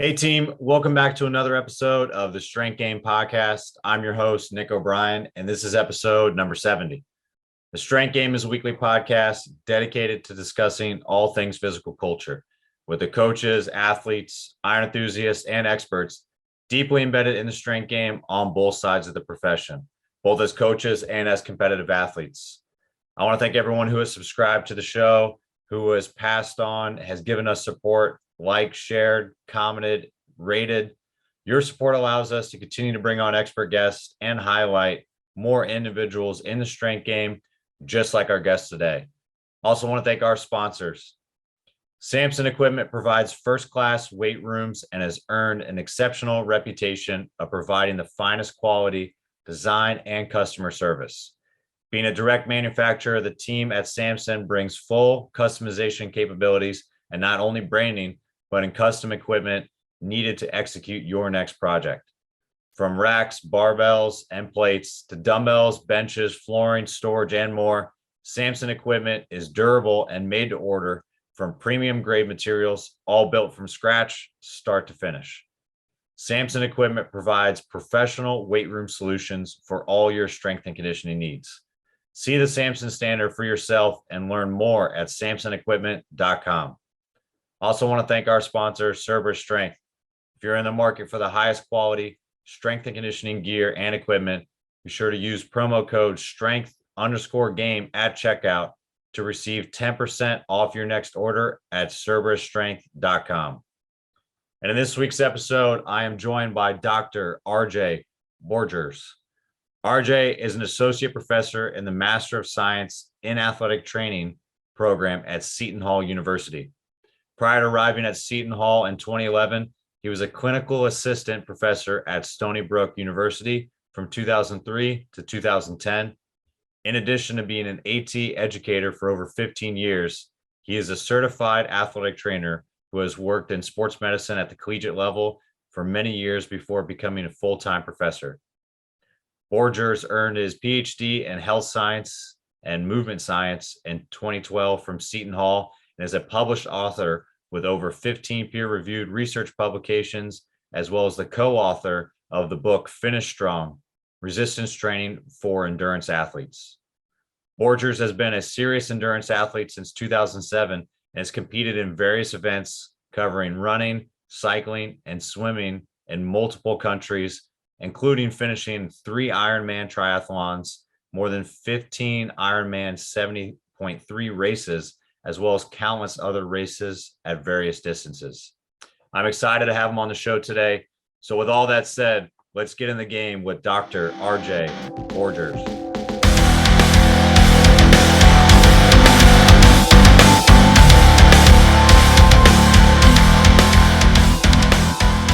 Hey team, welcome back to another episode of the Strength Game Podcast. I'm your host, Nick O'Brien, and this is episode number 70. The Strength Game is a weekly podcast dedicated to discussing all things physical culture with the coaches, athletes, iron enthusiasts, and experts deeply embedded in the strength game on both sides of the profession, both as coaches and as competitive athletes. I want to thank everyone who has subscribed to the show, who has passed on, has given us support, liked, shared, commented, rated. Your support allows us to continue to bring on expert guests and highlight more individuals in the strength game, just like our guests today. Also want to thank our sponsors. Samson Equipment provides first-class weight rooms and has earned an exceptional reputation of providing the finest quality, design, and customer service. Being a direct manufacturer, the team at Samson brings full customization capabilities and not only branding, but in custom equipment needed to execute your next project. From racks, barbells, and plates to dumbbells, benches, flooring, storage, and more, Samson Equipment is durable and made to order from premium grade materials, all built from scratch, start to finish. Samson Equipment provides professional weight room solutions for all your strength and conditioning needs. See the Samson standard for yourself and learn more at samsonequipment.com. Also want to thank our sponsor, Cerberus Strength. If you're in the market for the highest quality strength and conditioning gear and equipment, be sure to use promo code strength_game at checkout to receive 10% off your next order at cerberusstrength.com. And in this week's episode, I am joined by Dr. RJ Boergers. RJ is an associate professor in the Master of Science in Athletic Training program at Seton Hall University. Prior to arriving at Seton Hall in 2011, he was a clinical assistant professor at Stony Brook University from 2003 to 2010. In addition to being an AT educator for over 15 years, he is a certified athletic trainer who has worked in sports medicine at the collegiate level for many years before becoming a full-time professor. Boergers earned his Ph.D. in health science and movement science in 2012 from Seton Hall and is a published author with over 15 peer-reviewed research publications, as well as the co-author of the book Finish Strong, Resistance Training for Endurance Athletes. Boergers has been a serious endurance athlete since 2007 and has competed in various events covering running, cycling, and swimming in multiple countries, including finishing 3 Ironman triathlons, more than 15 Ironman 70.3 races, as well as countless other races at various distances. I'm excited to have him on the show today. So with all that said, let's get in the game with Dr. RJ Boergers.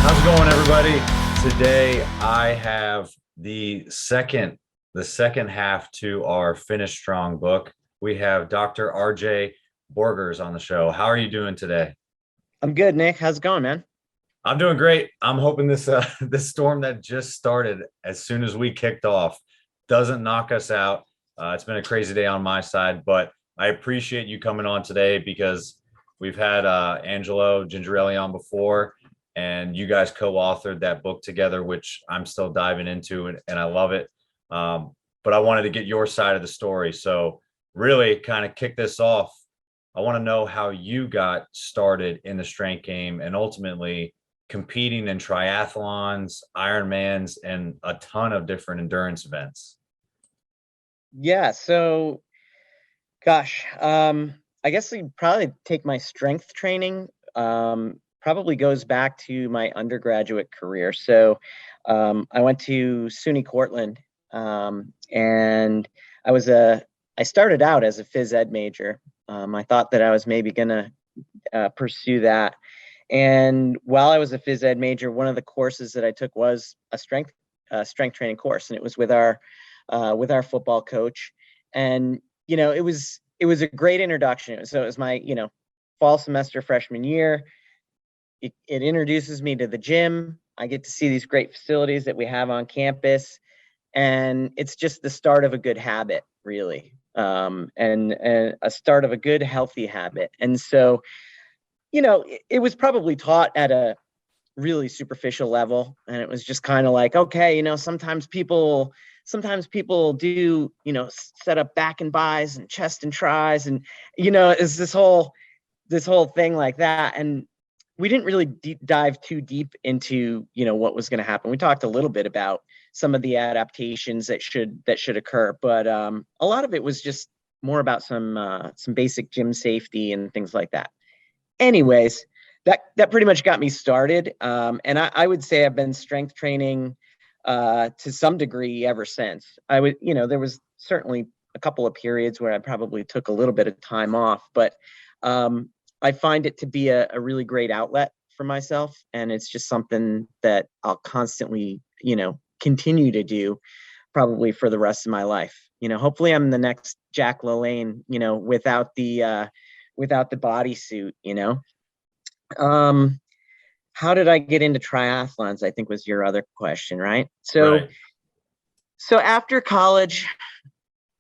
How's it going, everybody? Today, I have the second half to our Finish Strong book. We have Dr. RJ Boergers on the show. How are you doing today? I'm good, Nick. How's it going, man? I'm doing great. I'm hoping this storm that just started as soon as we kicked off doesn't knock us out. It's been a crazy day on my side, but I appreciate you coming on today because we've had Angelo Gingerelli on before, and you guys co-authored that book together, which I'm still diving into, and I love it. But I wanted to get your side of the story. So really kind of kick this off. I want to know how you got started in the strength game and ultimately competing in triathlons, Ironmans, and a ton of different endurance events. Yeah, so gosh, I guess you'd probably take my strength training, probably goes back to my undergraduate career. So I went to SUNY Cortland, and I started out as a phys ed major. I thought that I was maybe going to pursue that. And while I was a phys ed major, one of the courses that I took was a strength training course, and it was with our football coach. And it was a great introduction. So it was my fall semester freshman year. It introduces me to the gym. I get to see these great facilities that we have on campus, and it's just the start of a good habit, really. And a start of a good, healthy habit. And so, it was probably taught at a really superficial level. And it was just kind of like, okay, sometimes people do, set up back and buys and chest and tries. And, it's this whole thing like that. And we didn't really dive too deep into, what was going to happen. We talked a little bit about some of the adaptations that should occur, but a lot of it was just more about some basic gym safety and things like that. Anyways, that pretty much got me started. And I would say I've been strength training to some degree ever since. There was certainly a couple of periods where I probably took a little bit of time off, but I find it to be a really great outlet for myself. And it's just something that I'll constantly, continue to do probably for the rest of my life. Hopefully I'm the next Jack LaLanne, without the bodysuit, How did I get into triathlons, I think was your other question, right? So after college,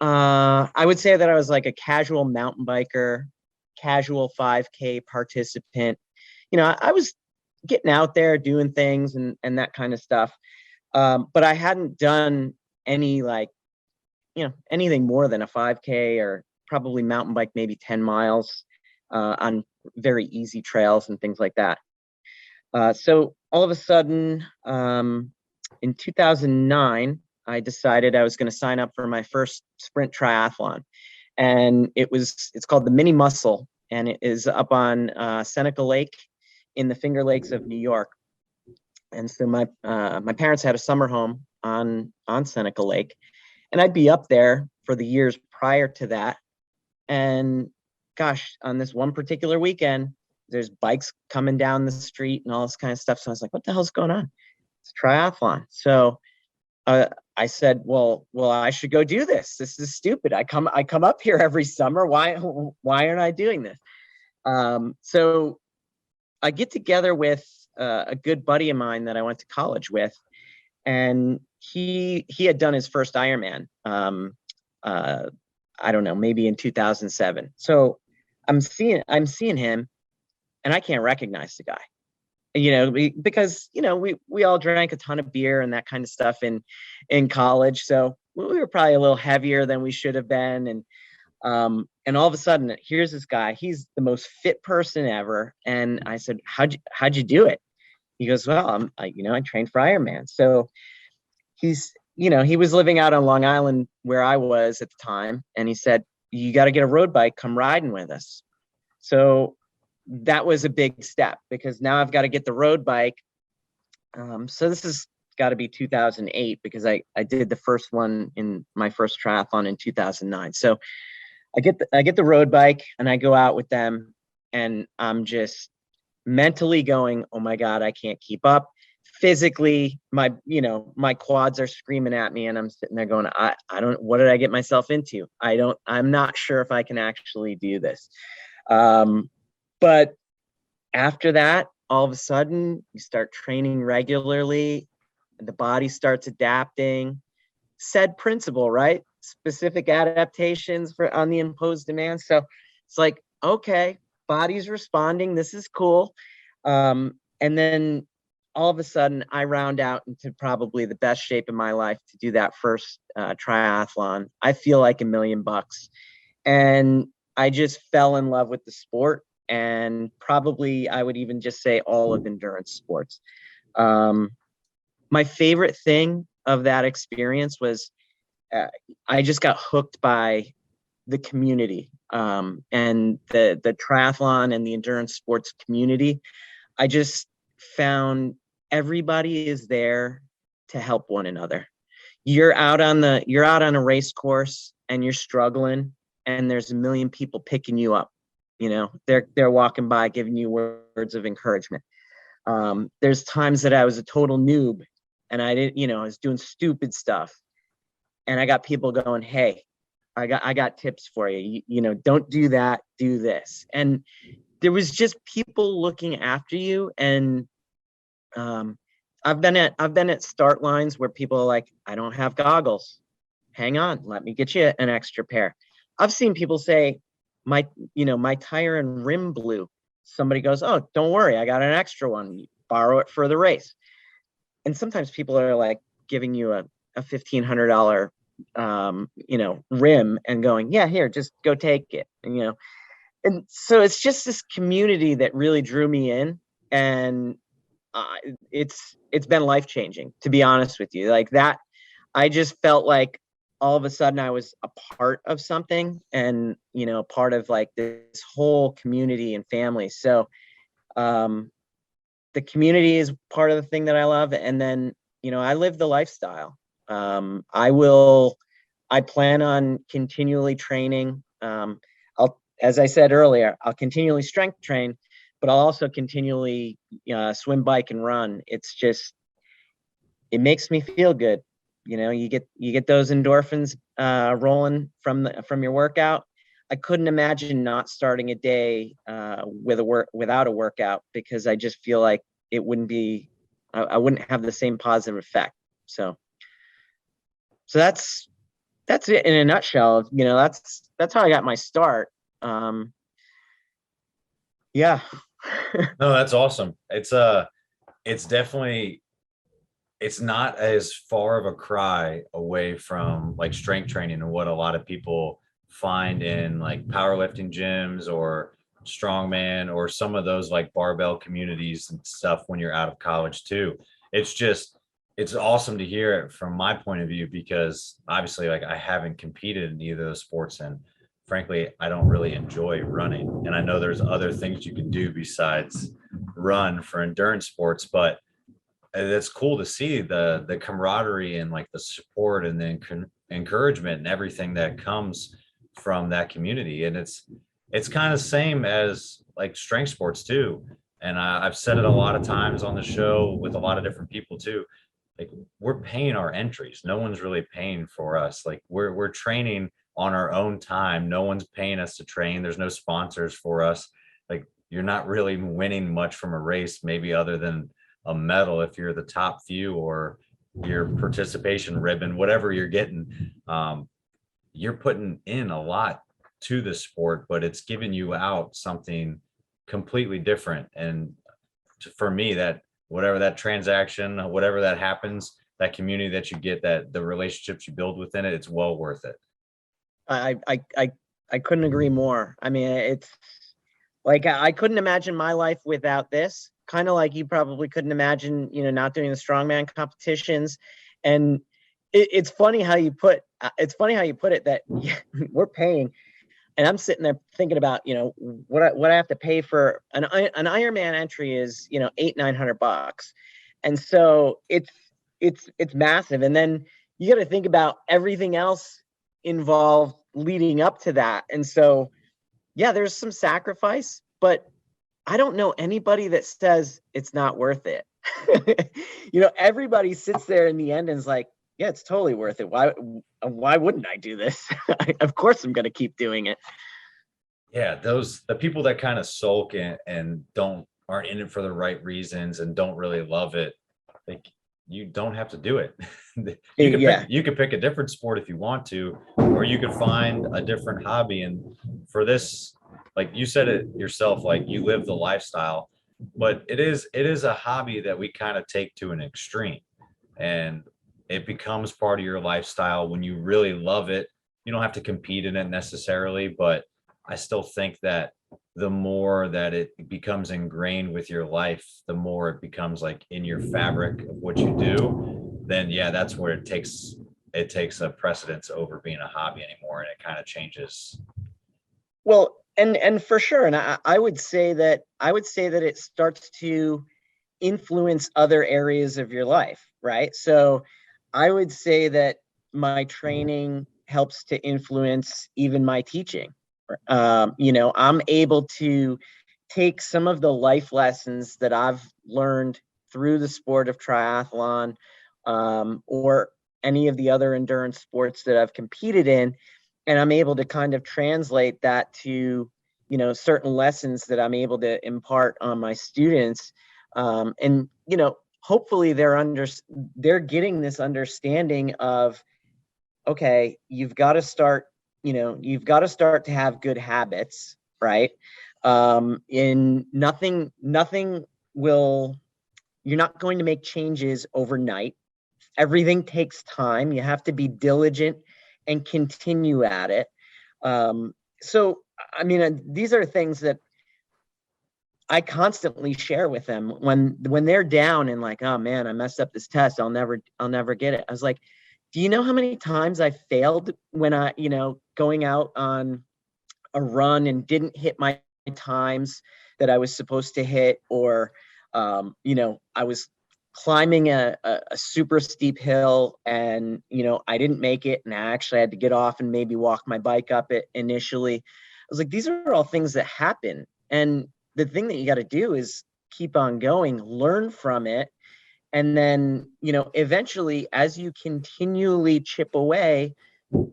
I would say that I was like a casual mountain biker, casual 5K participant. I was getting out there doing things and that kind of stuff. But I hadn't done any anything more than a 5K or probably mountain bike, maybe 10 miles on very easy trails and things like that. So all of a sudden, in 2009, I decided I was going to sign up for my first sprint triathlon. And it's called the Mini Muscle, and it is up on Seneca Lake in the Finger Lakes of New York. And so my parents had a summer home on Seneca Lake, and I'd be up there for the years prior to that. And gosh, on this one particular weekend, there's bikes coming down the street and all this kind of stuff. So I was like, what the hell's going on? It's a triathlon. So I said, well, I should go do this. This is stupid. I come up here every summer. Why aren't I doing this? So I get together with a good buddy of mine that I went to college with, and he had done his first Ironman. I don't know, maybe in 2007. So I'm seeing him, and I can't recognize the guy. Because we all drank a ton of beer and that kind of stuff in college. So we were probably a little heavier than we should have been. And all of a sudden, here's this guy. He's the most fit person ever. And I said, how'd you do it? He goes, well, I trained for Ironman. So he was living out on Long Island where I was at the time. And he said, you got to get a road bike, come riding with us. So that was a big step, because now I've got to get the road bike. So this has got to be 2008, because I did the first one in my first triathlon in 2009. So I get the road bike and I go out with them, and I'm just mentally going, oh my God, I can't keep up. Physically, my quads are screaming at me, and I'm sitting there going, what did I get myself into? I'm not sure if I can actually do this. But after that, all of a sudden, you start training regularly, and the body starts adapting. Said principle, right? Specific adaptations on the imposed demand. So it's like, okay, body's responding. This is cool. And then all of a sudden, I round out into probably the best shape of my life to do that first triathlon. I feel like $1 million. And I just fell in love with the sport. And probably I would even just say all of endurance sports. My favorite thing of that experience was I just got hooked by the community and the triathlon and the endurance sports community. I just found everybody is there to help one another. You're out on a race course and you're struggling, and there's 1 million people picking you up. They're walking by, giving you words of encouragement. There's times that I was a total noob and I didn't, I was doing stupid stuff, and I got people going, hey, I got tips for you. Don't do that, do this. And there was just people looking after you. And I've been at start lines where people are like, I don't have goggles. Hang on, let me get you an extra pair. I've seen people say, my tire and rim blew. Somebody goes, oh, don't worry, I got an extra one. borrow it for the race. And sometimes people are like giving you a $1,500 rim and going, yeah, here, just go take it. And, and so it's just this community that really drew me in, and it's been life-changing, to be honest with you. Like that, I just felt like all of a sudden I was a part of something, and part of like this whole community and family. So the community is part of the thing that I love, and then I live the lifestyle. I plan on continually training. As I said earlier, I'll continually strength train, but I'll also continually swim, bike, and run. It's just, it makes me feel good. You get those endorphins rolling from your workout. I couldn't imagine not starting a day without a workout, because I just feel like it wouldn't be, I wouldn't have the same positive effect. So that's it in a nutshell. That's how I got my start. Yeah. No, that's awesome. It's definitely, it's not as far of a cry away from like strength training and what a lot of people find in like powerlifting gyms or strongman or some of those like barbell communities and stuff when you're out of college too. It's awesome to hear it from my point of view, because obviously like I haven't competed in either of those sports, and frankly, I don't really enjoy running. And I know there's other things you can do besides run for endurance sports, but it's cool to see the camaraderie and like the support and the encouragement and everything that comes from that community. And it's kind of same as like strength sports too. And I've said it a lot of times on the show with a lot of different people too. Like, we're paying our entries. No one's really paying for us. Like we're training on our own time. No one's paying us to train. There's no sponsors for us. Like, you're not really winning much from a race, maybe other than a medal if you're the top few, or your participation ribbon, whatever you're getting. You're putting in a lot to the sport, but it's giving you out something completely different. And for me, that whatever that transaction, whatever that happens, that community that you get, that the relationships you build within it, it's well worth it. I couldn't agree more. I mean, it's like, I couldn't imagine my life without this. Kind of like you probably couldn't imagine, not doing the strongman competitions. And it's funny how you put it that we're paying, and I'm sitting there thinking about, what I have to pay for an Ironman entry is, $800-900. And so it's massive. And then you got to think about everything else involved leading up to that. And so, yeah, there's some sacrifice, but I don't know anybody that says it's not worth it. Everybody sits there in the end and is like, yeah, it's totally worth it. Why wouldn't I do this? Of course I'm going to keep doing it. Yeah, the people that kind of sulk and aren't in it for the right reasons and don't really love it, like, you don't have to do it. You could pick a different sport if you want to, or you could find a different hobby. And for this, like you said it yourself, like, you live the lifestyle, but it is a hobby that we kind of take to an extreme, and it becomes part of your lifestyle when you really love it. You don't have to compete in it necessarily, but I still think that the more that it becomes ingrained with your life, the more it becomes like in your fabric of what you do, then yeah, that's where it takes a precedence over being a hobby anymore, and it kind of changes. Well, and for sure. And I would say that it starts to influence other areas of your life, right? So I would say that my training helps to influence even my teaching. I'm able to take some of the life lessons that I've learned through the sport of triathlon, or any of the other endurance sports that I've competed in, and I'm able to kind of translate that to, certain lessons that I'm able to impart on my students. And hopefully they're getting this understanding of, okay, you've got to start to have good habits, right? In nothing will you're not going to make changes overnight. Everything takes time. You have to be diligent and continue at it. So, I mean, these are things that I constantly share with them when they're down and like, oh man, I messed up this test. I'll never get it. I was like, do you know how many times I failed when going out on a run and didn't hit my times that I was supposed to hit, or I was climbing a super steep hill and I didn't make it and I actually had to get off and maybe walk my bike up it initially. I was like, these are all things that happen, and the thing that you got to do is keep on going, learn from it, and then eventually, as you continually chip away,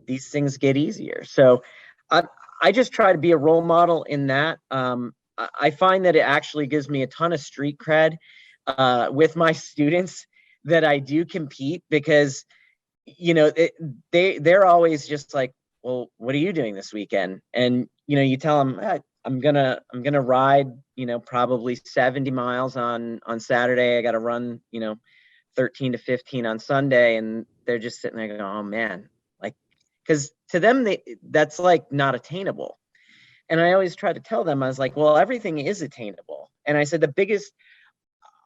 these things get easier. So I just try to be a role model in that. I find that it actually gives me a ton of street cred with my students that I do compete, because they're always just like, well, what are you doing this weekend? And you tell them, I'm gonna ride probably 70 miles on Saturday. I got to run 13 to 15 on Sunday, and they're just sitting there going, oh man, like, because to them that's like not attainable. And I always try to tell them, I was like, well, everything is attainable. And I said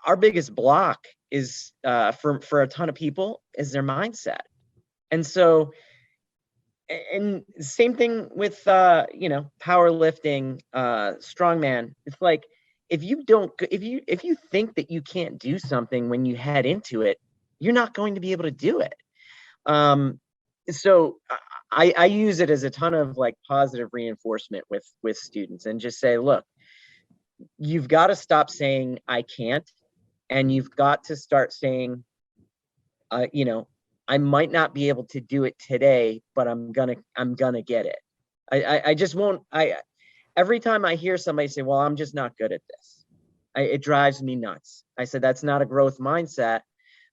our biggest block is for a ton of people is their mindset. And so, and same thing with powerlifting, strongman. It's like, if you think that you can't do something when you head into it, you're not going to be able to do it. So I use it as a ton of like positive reinforcement with students, and just say, look, you've got to stop saying I can't, and you've got to start saying, I might not be able to do it today, but I'm gonna get it. I just won't. Every time I hear somebody say, well, I'm just not good at this, it drives me nuts. I said, that's not a growth mindset.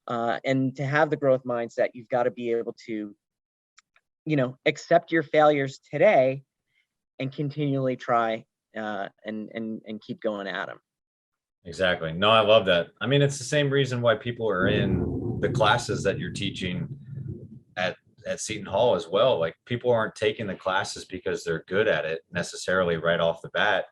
And to have the growth mindset, you've got to be able to, accept your failures today and continually try and keep going at them. Exactly. No, I love that. I mean, it's the same reason why people are in the classes that you're teaching at Seton Hall as well. Like, people aren't taking the classes because they're good at it necessarily right off the bat.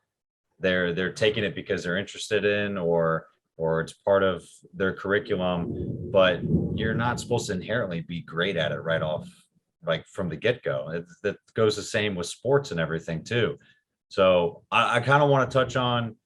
They're taking it because they're interested in, or it's part of their curriculum, but you're not supposed to inherently be great at it right off, like from the get-go. That goes the same with sports and everything too. So I kind of want to touch on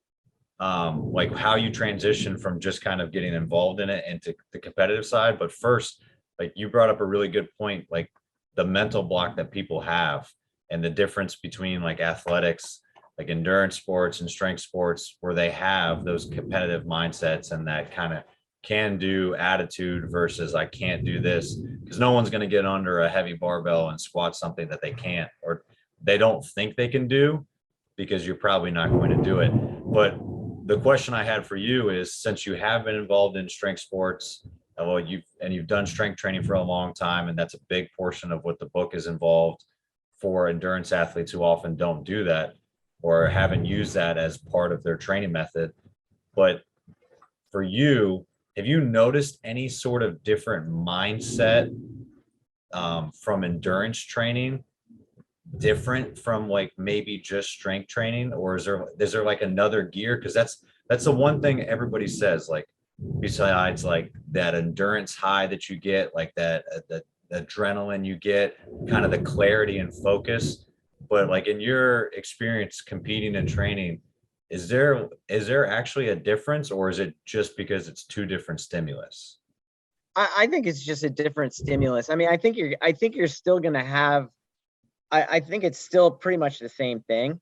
like how you transition from just kind of getting involved in it into the competitive side. But first, like, you brought up a really good point, like the mental block that people have, and the difference between like athletics, like endurance sports and strength sports, where they have those competitive mindsets and that kind of can do attitude versus I can't do this, because no one's going to get under a heavy barbell and squat something that they can't, or they don't think they can do, because you're probably not going to do it. But the question I had for you is, since you have been involved in strength sports, well, you've done strength training for a long time, and that's a big portion of what the book is involved for endurance athletes who often don't do that or haven't used that as part of their training method. But for you, have you noticed any sort of different mindset from endurance training, different from like maybe just strength training, or is there like another gear? Because that's the one thing everybody says, like, besides like that endurance high that you get, like that adrenaline you get, kind of the clarity and focus. But like, in your experience competing and training, is there actually a difference, or is it just because it's two different stimulus? I think it's just a different stimulus. I mean, I think you're still going to have, I think it's still pretty much the same thing.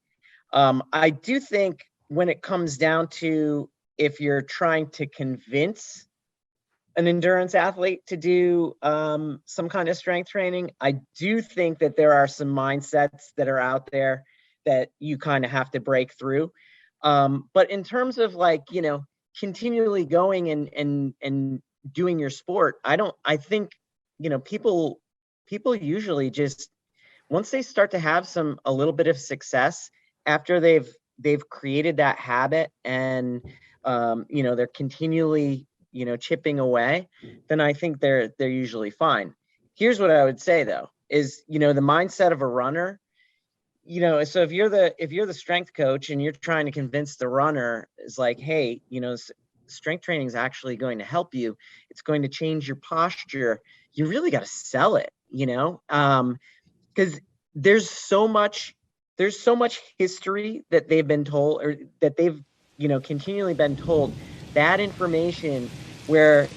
I do think when it comes down to, if you're trying to convince an endurance athlete to do some kind of strength training, I do think that there are some mindsets that are out there that you kind of have to break through. But in terms of like, continually going and doing your sport, I think, people usually just, once they start to have a little bit of success after they've created that habit, and they're continually chipping away, then I think they're usually fine. Here's what I would say though, is, the mindset of a runner, so if you're the strength coach and you're trying to convince the runner, is like, hey, strength training is actually going to help you. It's going to change your posture. You really got to sell it, because there's so much history that they've been told, or that they've, continually been told that information where,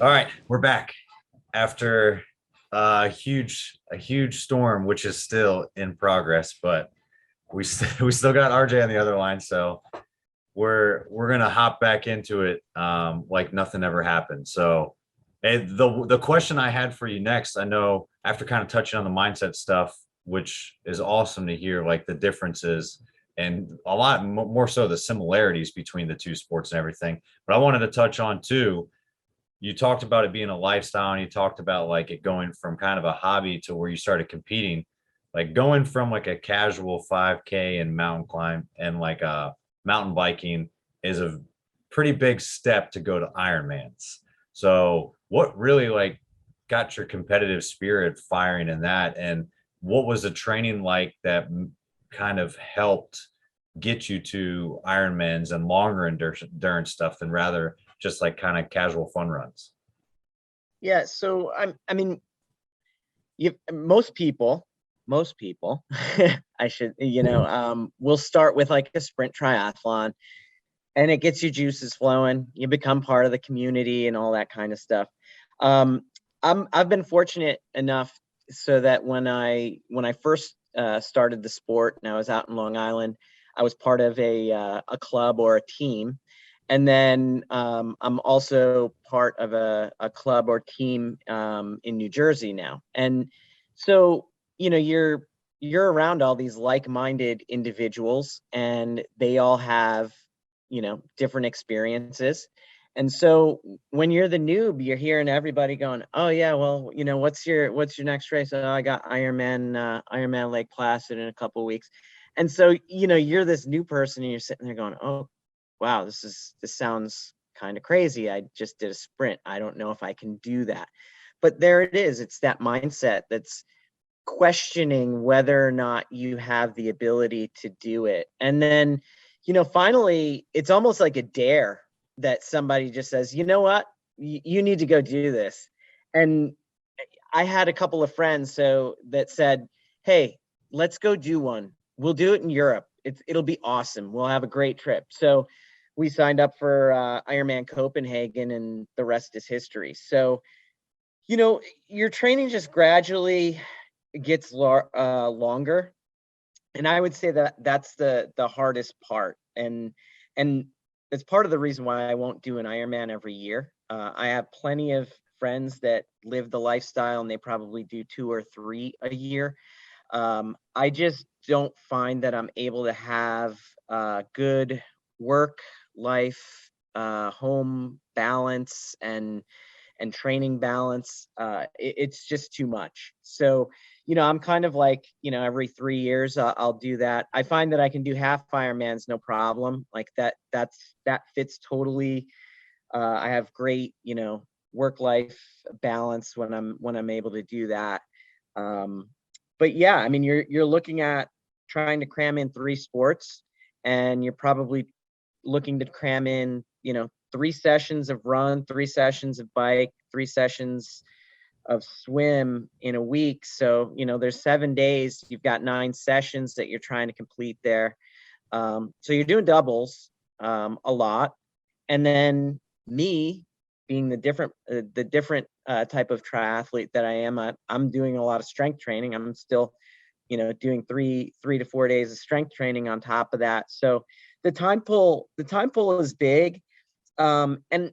All right, we're back after a huge storm, which is still in progress, but we still got RJ on the other line, so we're gonna hop back into it like nothing ever happened. So, and the question I had for you next, I know after kind of touching on the mindset stuff, which is awesome to hear, like the differences and a lot more so the similarities between the two sports and everything. But I wanted to touch on too. You talked about it being a lifestyle, and you talked about like it going from kind of a hobby to where you started competing, like going from like a casual 5K and mountain climb and like mountain biking is a pretty big step to go to Ironmans. So what really like got your competitive spirit firing in that, and what was the training like that kind of helped get you to Ironmans and longer endurance stuff than rather just like kind of casual fun runs? Yeah. So I mean, most people, I should, will start with like a sprint triathlon, and it gets your juices flowing. You become part of the community and all that kind of stuff. I've been fortunate enough so that when I first started the sport and I was out in Long Island, I was part of a club or a team. And then I'm also part of a club or team in New Jersey now. And so, you're around all these like-minded individuals, and they all have, different experiences. And so when you're the noob, you're hearing everybody going, oh yeah, well, what's your next race? Oh, I got Ironman Lake Placid in a couple of weeks. And so, you're this new person and you're sitting there going, oh, wow, this sounds kind of crazy. I just did a sprint. I don't know if I can do that. But there it is. It's that mindset that's questioning whether or not you have the ability to do it. And then, finally, it's almost like a dare that somebody just says, you know what, you need to go do this. And I had a couple of friends that said, hey, let's go do one. We'll do it in Europe. It'll be awesome. We'll have a great trip. So we signed up for Ironman Copenhagen, and the rest is history. So, your training just gradually gets longer. And I would say that that's the hardest part. And it's part of the reason why I won't do an Ironman every year. I have plenty of friends that live the lifestyle and they probably do 2 or 3 a year. I just don't find that I'm able to have good work life, home balance, and training balance. It's just too much. So, I'm kind of like, every 3 years I'll do that. I find that I can do half Ironmans, no problem. Like that fits totally. I have great, work life balance when I'm able to do that. But yeah, I mean, you're looking at trying to cram in 3 sports, and you're probably looking to cram in, 3 sessions of run, 3 sessions of bike, 3 sessions of swim in a week. So, there's 7 days, you've got 9 sessions that you're trying to complete there. So you're doing doubles a lot. And then me being the different type of triathlete that I am, I'm doing a lot of strength training. I'm still, doing 3 to 4 days of strength training on top of that. So the time pull is big. And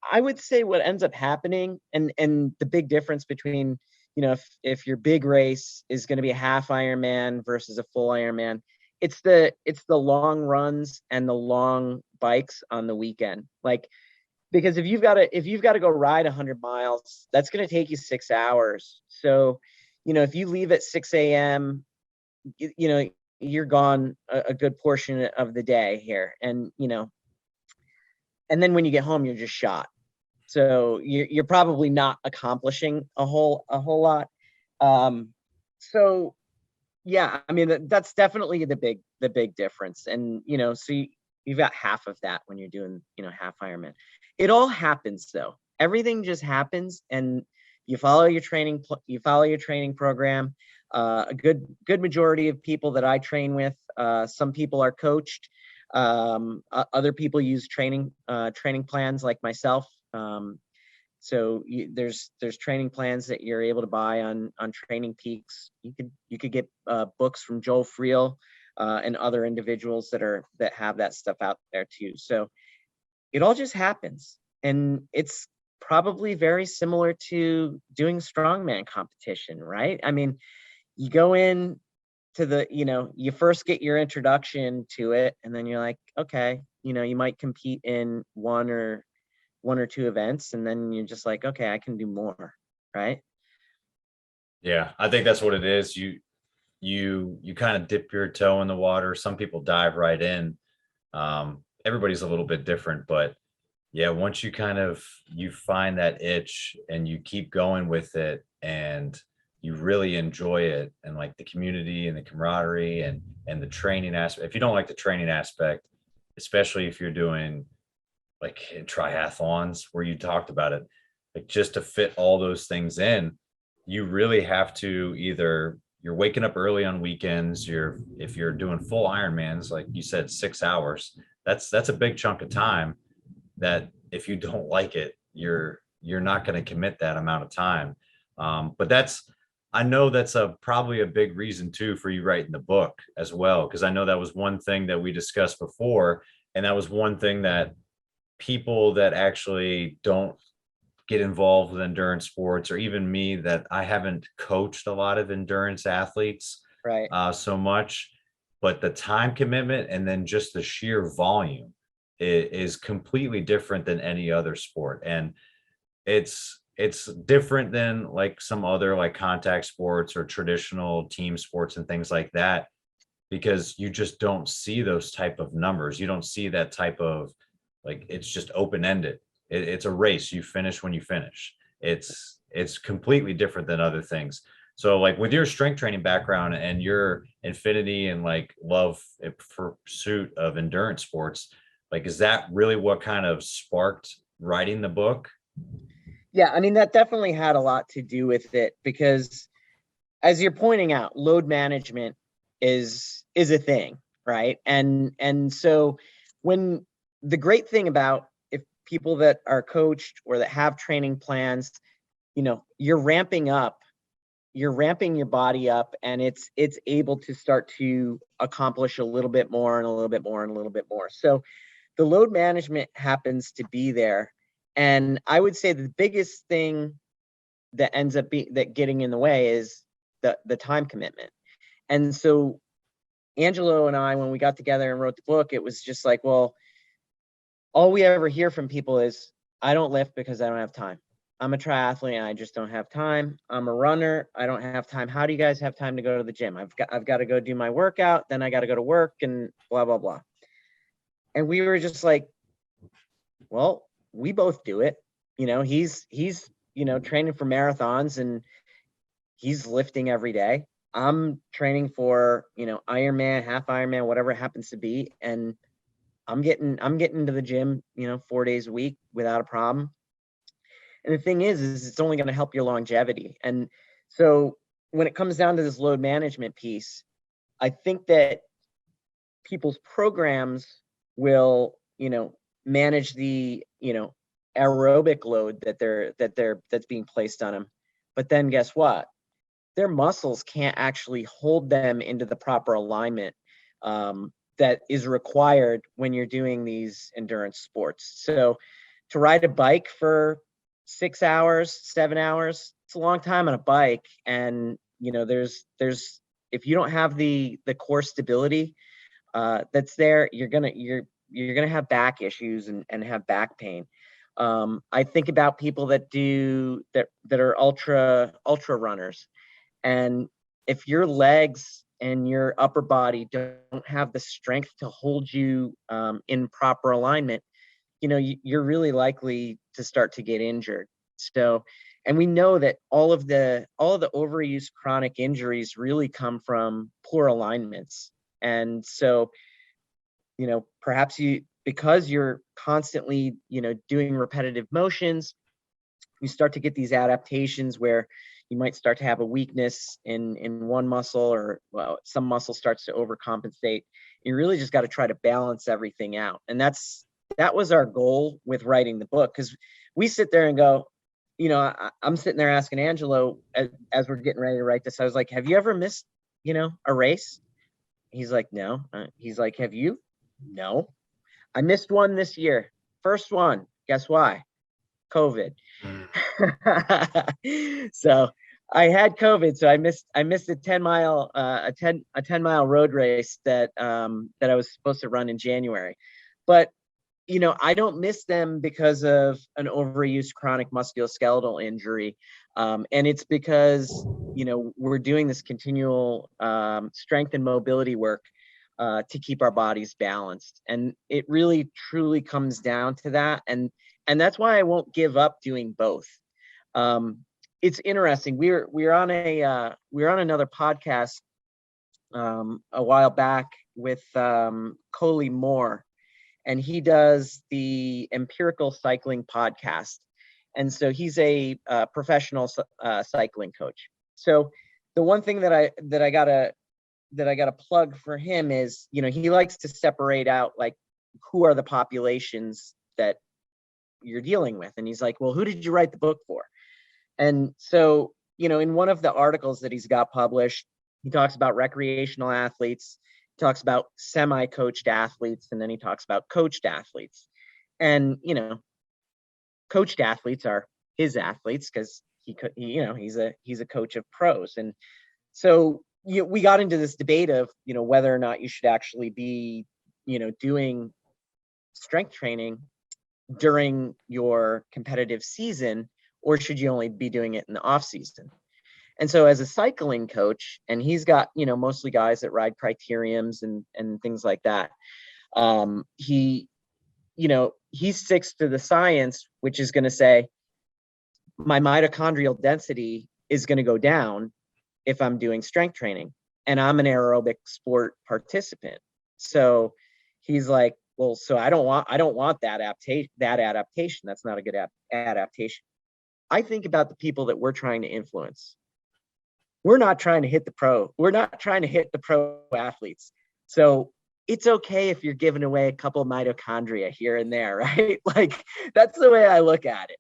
I would say what ends up happening, and the big difference between, if your big race is going to be a half Ironman versus a full Ironman, it's the long runs and the long bikes on the weekend. Like, because if you've got to go ride 100 miles, that's going to take you 6 hours. So, if you leave at 6 a.m., you're gone a good portion of the day here. And, and then when you get home, you're just shot. So you're probably not accomplishing a whole lot. So yeah, I mean, that's definitely the big difference. And, so you've got half of that when you're doing, half Ironman. It all happens though. Everything just happens, and you follow your training program. A good majority of people that I train with, some people are coached. Other people use training plans like myself. So there's training plans that you're able to buy on Training Peaks. You could get books from Joel Friel and other individuals that have that stuff out there too. So it all just happens, and it's probably very similar to doing strongman competition, right? I mean, you go in to you first get your introduction to it, and then you're like, okay, you might compete in one or two events, and then you're just like, okay, I can do more, right? Yeah, I think that's what it is. You kind of dip your toe in the water. Some people dive right in. Everybody's a little bit different, but yeah, once you find that itch and you keep going with it, and you really enjoy it, and like the community and the camaraderie and the training aspect. If you don't like the training aspect, especially if you're doing like triathlons where you talked about it, like just to fit all those things in, you really have to either you're waking up early on weekends, if you're doing full Ironmans, like you said, 6 hours, that's a big chunk of time that if you don't like it, you're not going to commit that amount of time. But I know that's probably a big reason too for you writing the book as well, because I know that was one thing that we discussed before, and that was one thing that people that actually don't get involved with endurance sports, or even me, that I haven't coached a lot of endurance athletes Right. So much, but the time commitment and then just the sheer volume is completely different than any other sport. And it's different than like some other like contact sports or traditional team sports and things like that, because you just don't see those type of numbers. You don't see that type of, like, it's just open-ended. It's a race. You finish when you finish. It's completely different than other things. So like with your strength training background and your infinity and like love for pursuit of endurance sports, like, is that really what kind of sparked writing the book? Yeah, I mean, that definitely had a lot to do with it, because as you're pointing out, load management is a thing, right? And so when the great thing about, if people that are coached or that have training plans, you're ramping your body up, and it's able to start to accomplish a little bit more and a little bit more and a little bit more. So the load management happens to be there. And I would say the biggest thing that ends up getting in the way is the time commitment. And so Angelo and I, when we got together and wrote the book, it was just like, well, all we ever hear from people is, I don't lift because I don't have time. I'm a triathlete and I just don't have time. I'm a runner. I don't have time. How do you guys have time to go to the gym? I've got to go do my workout. Then I got to go to work and blah, blah, blah. And we were just like, well, we both do it. He's training for marathons and he's lifting every day. I'm training for, Ironman, half Ironman, whatever it happens to be. And I'm getting to the gym, 4 days a week without a problem. And the thing is it's only going to help your longevity. And so when it comes down to this load management piece, I think that people's programs will, manage the, aerobic load that's being placed on them. But then guess what? Their muscles can't actually hold them into the proper alignment that is required when you're doing these endurance sports. So to ride a bike for 6 hours, 7 hours, it's a long time on a bike. And, there's if you don't have the core stability that's there, you're gonna have back issues and have back pain. I think about people that are ultra runners, and if your legs and your upper body don't have the strength to hold you in proper alignment, you're really likely to start to get injured. So, and we know that all of the overuse chronic injuries really come from poor alignments. And so, perhaps because you're constantly, doing repetitive motions, you start to get these adaptations where you might start to have a weakness in one muscle, or some muscle starts to overcompensate. You really just got to try to balance everything out. And that was our goal with writing the book, because we sit there and go, I'm sitting there asking Angelo as we're getting ready to write this. I was like, have you ever missed, a race? He's like, no. He's like, have you? No. I missed one this year. First one. Guess why? COVID. So I had COVID. So I missed a 10-mile road race that I was supposed to run in January. But I don't miss them because of an overused chronic musculoskeletal injury. And it's because, we're doing this continual strength and mobility work to keep our bodies balanced. And it really, truly comes down to that. And that's why I won't give up doing both. It's interesting. We were on another podcast a while back with Coley Moore, and he does the Empirical Cycling podcast. And so he's a professional cycling coach. So the one thing that I gotta plug for him is, he likes to separate out, like, who are the populations that you're dealing with. And he's like, well, who did you write the book for? And so, in one of the articles that he's got published, he talks about recreational athletes, he talks about semi-coached athletes, and then he talks about coached athletes. And, coached athletes are his athletes because he's a coach of pros. And so we got into this debate of, whether or not you should actually be, doing strength training during your competitive season, or should you only be doing it in the off season? And so as a cycling coach, and he's got, mostly guys that ride criteriums and things like that. He sticks to the science, which is going to say my mitochondrial density is going to go down if I'm doing strength training, and I'm an aerobic sport participant. So he's like, well, so I don't want that adaptation. That's not a good adaptation. I think about the people that we're trying to influence. We're not trying to hit the pro. We're not trying to hit the pro athletes. So it's okay if you're giving away a couple of mitochondria here and there, right? Like, that's the way I look at it.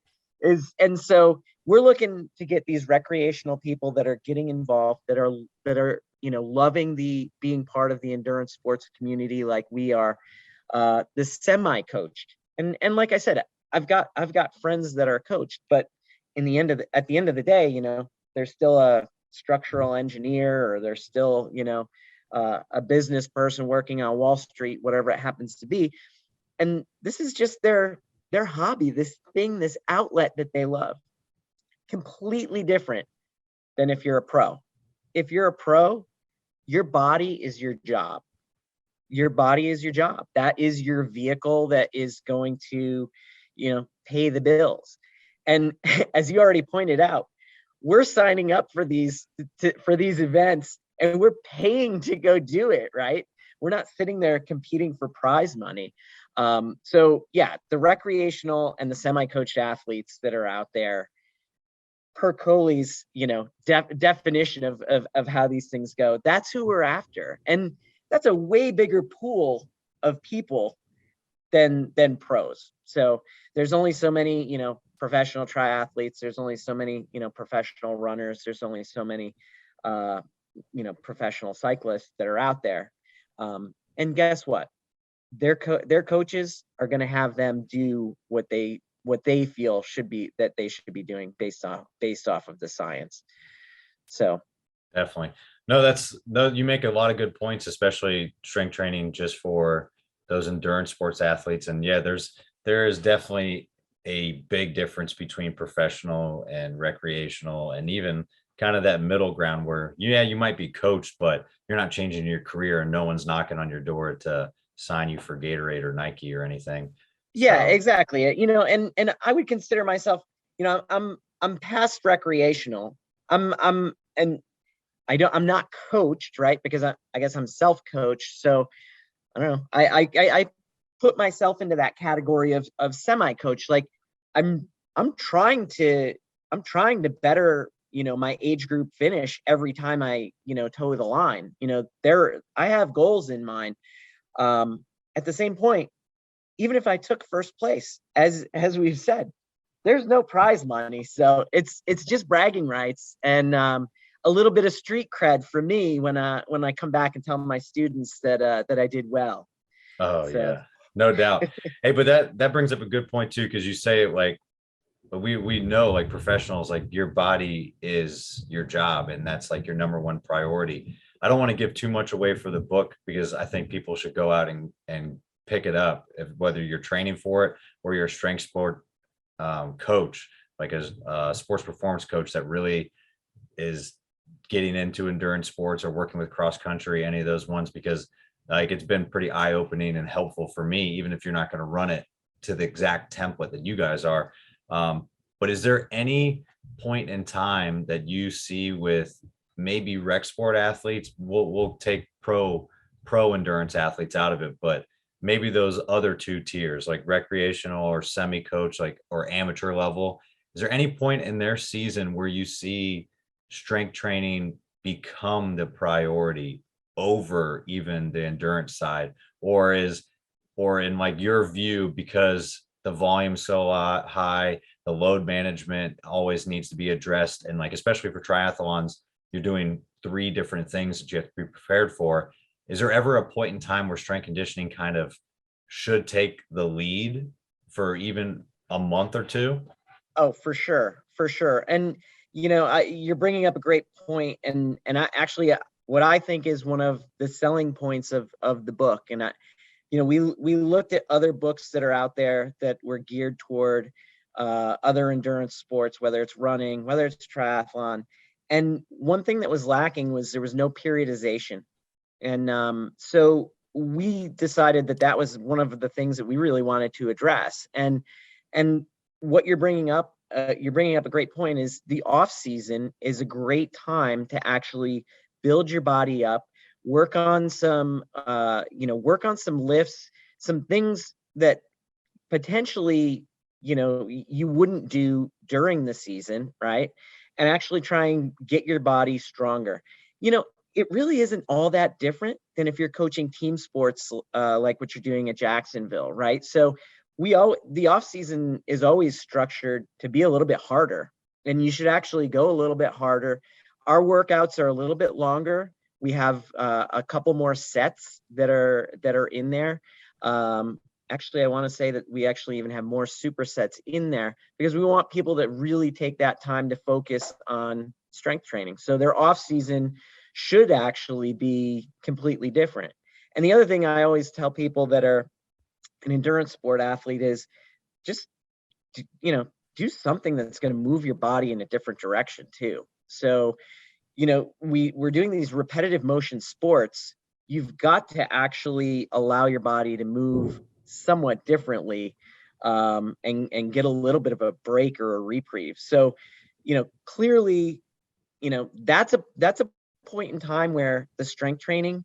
And so we're looking to get these recreational people that are getting involved, that are loving being part of the endurance sports community like we are, the semi-coached. And like I said, I've got friends that are coached, but at the end of the day, they're still a structural engineer, or they're still, a business person working on Wall Street, whatever it happens to be. And this is just their hobby, this thing, this outlet that they love. Completely different than if you're a pro. If you're a pro, your body is your job. Your body is your job. That is your vehicle that is going to, pay the bills. And as you already pointed out, we're signing up for these events, and we're paying to go do it, right? We're not sitting there competing for prize money. So yeah, the recreational and the semi-coached athletes that are out there, per Coley's, definition of how these things go, that's who we're after. And that's a way bigger pool of people than pros. So there's only so many, professional triathletes. There's only so many, professional runners. There's only so many, professional cyclists that are out there. And guess what? Their coaches are going to have them do what they feel that they should be doing based off of the science. So definitely. No, you make a lot of good points, especially strength training just for those endurance sports athletes. And yeah, there is definitely a big difference between professional and recreational, and even kind of that middle ground where, yeah, you might be coached, but you're not changing your career and no one's knocking on your door to sign you for Gatorade or Nike or anything. Yeah, So, exactly. And I would consider myself, I'm past recreational. And I'm not coached, right? Because I guess I'm self-coached. So I don't know. I put myself into that category of semi-coach. Like I'm I'm trying to I'm trying to better, my age group finish every time I, toe the line. I have goals in mind. At the same point, even if I took first place, as we've said, there's no prize money, so it's just bragging rights and a little bit of street cred for me when I come back and tell my students that I did well. oh So yeah, no doubt. Hey, but that brings up a good point too, because you say it like, but we know like professionals, like your body is your job and that's like your number one priority. I don't want to give too much away for the book because I think people should go out and pick it up, if whether you're training for it or you're a strength sport coach, like a sports performance coach that really is getting into endurance sports or working with cross country, any of those ones, because like it's been pretty eye opening and helpful for me, even if you're not going to run it to the exact template that you guys are. But is there any point in time that you see with maybe rec sport athletes? We'll take pro endurance athletes out of it, but maybe those other two tiers, like recreational or semi coach, like or amateur level. Is there any point in their season where you see strength training become the priority over even the endurance side, or in like your view, because the volume's so high, the load management always needs to be addressed, and like especially for triathlons, you're doing three different things that you have to be prepared for. Is there ever a point in time where strength conditioning kind of should take the lead for even a month or two? Oh, for sure, for sure. And you're bringing up a great point, and I actually, what I think is one of the selling points of the book. And we looked at other books that are out there that were geared toward other endurance sports, whether it's running, whether it's triathlon. And one thing that was lacking was there was no periodization. And so we decided that was one of the things that we really wanted to address. And what you're bringing up a great point. Is the off season is a great time to actually build your body up, work on some lifts, some things that potentially you wouldn't do during the season, right? And actually try and get your body stronger. It really isn't all that different than if you're coaching team sports, like what you're doing at Jacksonville, right? So the off season is always structured to be a little bit harder, and you should actually go a little bit harder. Our workouts are a little bit longer. We have a couple more sets that are in there. Actually, I want to say that we actually even have more supersets in there because we want people that really take that time to focus on strength training. So their off season should actually be completely different. And the other thing I always tell people that are an endurance sport athlete is just, do something that's going to move your body in a different direction too. So, we're doing these repetitive motion sports. You've got to actually allow your body to move somewhat differently, and get a little bit of a break or a reprieve. So, clearly, that's a point in time where the strength training,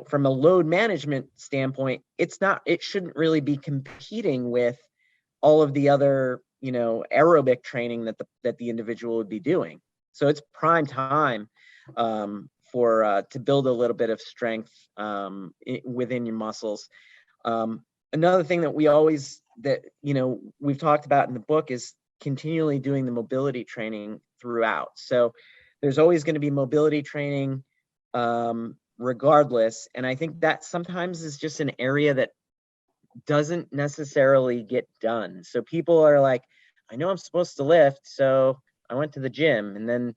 from a load management standpoint, it shouldn't really be competing with all of the other, aerobic training that the individual would be doing. So it's prime time for to build a little bit of strength within your muscles. Another thing that we've talked about in the book is continually doing the mobility training throughout. So there's always going to be mobility training regardless. And I think that sometimes is just an area that doesn't necessarily get done. So people are like, I know I'm supposed to lift, so I went to the gym, and then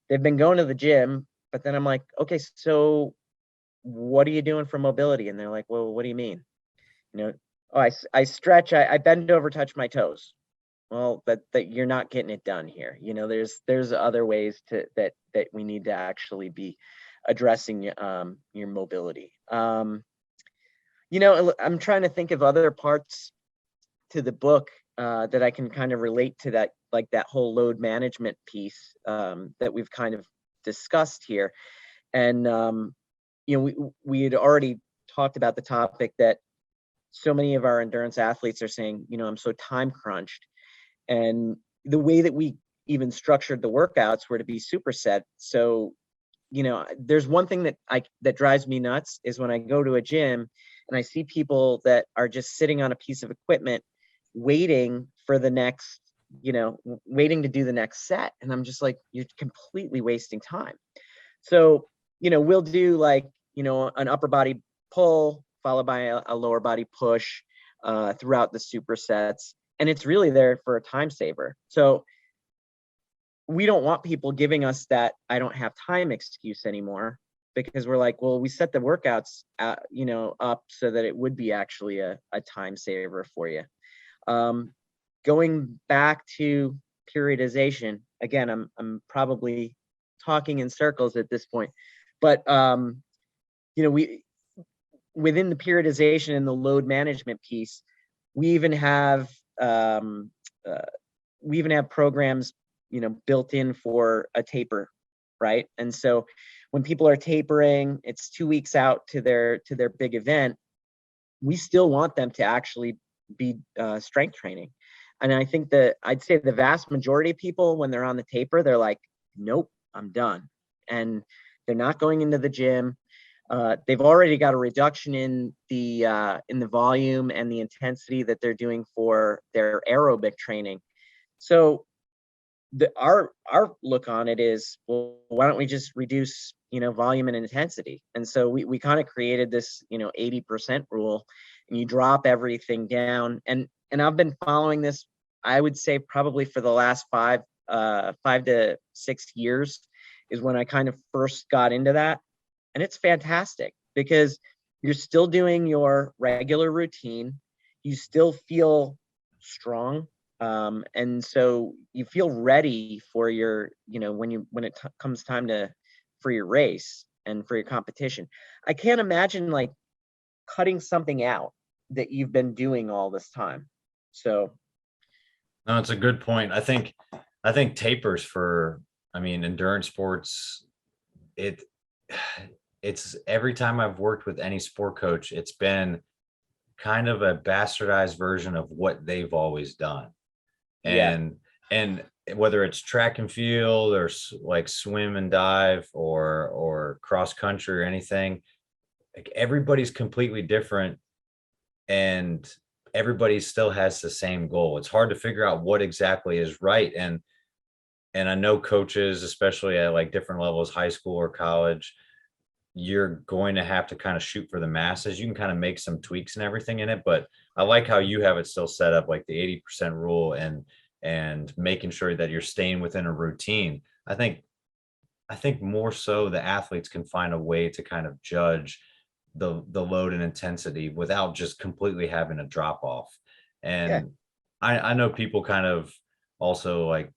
they've been going to the gym, but then I'm like, okay, so what are you doing for mobility? And they're like, well, what do you mean? Oh, I stretch, I bend over, touch my toes. well, that you're not getting it done here. There's other ways that we need to actually be addressing your mobility. I'm trying to think of other parts to the book that I can kind of relate to, that, like that whole load management piece that we've kind of discussed here. And we had already talked about the topic that so many of our endurance athletes are saying, I'm so time crunched. And the way that we even structured the workouts were to be superset. So, there's one thing that drives me nuts is when I go to a gym and I see people that are just sitting on a piece of equipment waiting for the next, waiting to do the next set. And I'm just like, you're completely wasting time. So, we'll do like, an upper body pull followed by a lower body push throughout the supersets. And it's really there for a time saver. So we don't want people giving us that I don't have time excuse anymore, because we're like, well, we set the workouts up so that it would be actually a time saver for you. Going back to periodization, again, I'm probably talking in circles at this point, but we, within the periodization and the load management piece, we even have programs built in for a taper, right? And so when people are tapering, it's 2 weeks out to their big event, we still want them to actually be strength training. And I think that I'd say the vast majority of people, when they're on the taper, they're like, nope, I'm done. And they're not going into the gym. They've already got a reduction in the volume and the intensity that they're doing for their aerobic training. So our look on it is, well, why don't we just reduce volume and intensity? And so we kind of created this 80% rule, and you drop everything down. And I've been following this, I would say probably for the last 5 to 6 years is when I kind of first got into that. And it's fantastic because you're still doing your regular routine, you still feel strong. And so you feel ready for your, when it comes time for your race and for your competition. I can't imagine like cutting something out that you've been doing all this time. So. No, it's a good point. I think tapers for, endurance sports, it's every time I've worked with any sport coach, it's been kind of a bastardized version of what they've always done. And whether it's track and field or like swim and dive or cross country or anything, like everybody's completely different and everybody still has the same goal. It's hard to figure out what exactly is right. And I know coaches, especially at like different levels, high school or college, you're going to have to kind of shoot for the masses. You can kind of make some tweaks and everything in it, but I like how you have it still set up, like the 80% rule and making sure that you're staying within a routine. I think more so the athletes can find a way to kind of judge the load and intensity without just completely having a drop off. And I know people kind of also like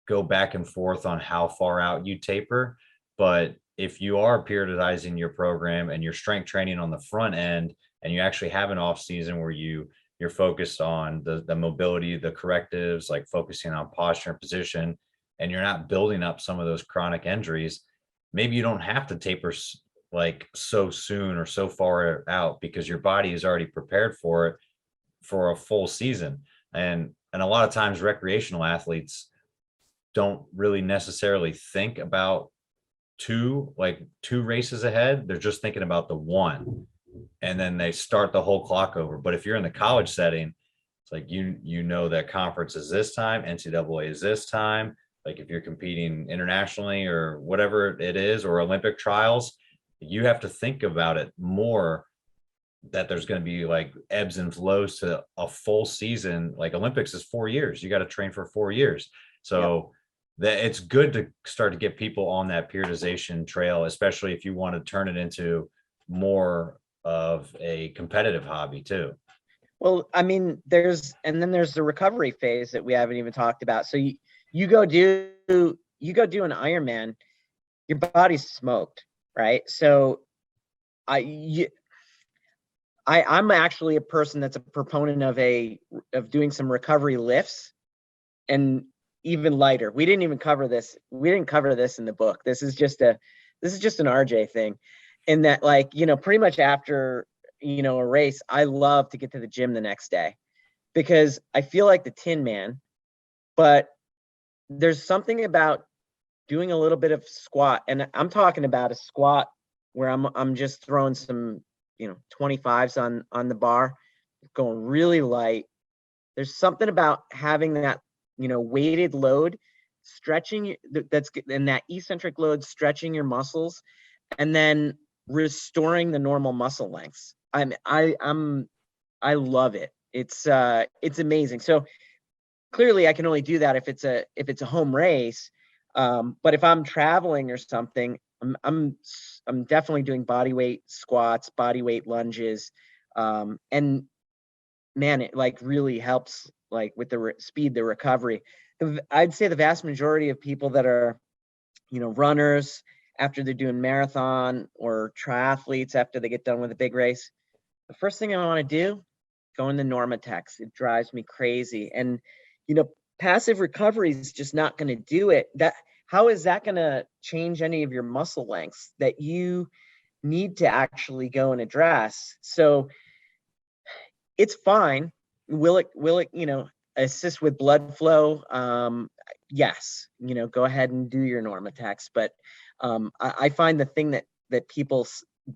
go back and forth on how far out you taper, but if you are periodizing your program and you're strength training on the front end and you actually have an off season where you're focused on the mobility, the correctives, like focusing on posture and position, and you're not building up some of those chronic injuries, maybe you don't have to taper like so soon or so far out because your body is already prepared for it for a full season. And a lot of times recreational athletes don't really necessarily think about two races ahead. They're just thinking about the one, and then they start the whole clock over. But if you're in the college setting, it's like that conference is this time, NCAA is this time. Like if you're competing internationally or whatever it is, or Olympic trials, you have to think about it more, that there's going to be like ebbs and flows to a full season. Like Olympics is 4 years. You got to train for 4 years. So that it's good to start to get people on that periodization trail, especially if you want to turn it into more of a competitive hobby too. Well, I mean, there's the recovery phase that we haven't even talked about. So you go do you go do an Ironman, your body's smoked, right? So I'm actually a person that's a proponent of doing some recovery lifts and even lighter. We didn't even cover this. We didn't cover this in the book. This is just an RJ thing. In that, like, pretty much after, a race, I love to get to the gym the next day because I feel like the Tin Man, but there's something about doing a little bit of squat, and I'm talking about a squat where I'm just throwing some 25s on the bar, going really light. There's something about having that weighted load, stretching that's and that eccentric load stretching your muscles, and then restoring the normal muscle lengths. I love it. It's amazing. So clearly I can only do that if it's a home race. But if I'm traveling or something, I'm definitely doing body weight squats, body weight lunges, and man, it like really helps like with the speed, the recovery. I'd say the vast majority of people that are, runners after they're doing marathon or triathletes after they get done with a big race, the first thing I want to do, go in the Normatex. It drives me crazy. And, passive recovery is just not going to do it. How is that going to change any of your muscle lengths that you need to actually go and address? So it's fine. Will it, assist with blood flow? Yes, go ahead and do your Normatex. But I find the thing that people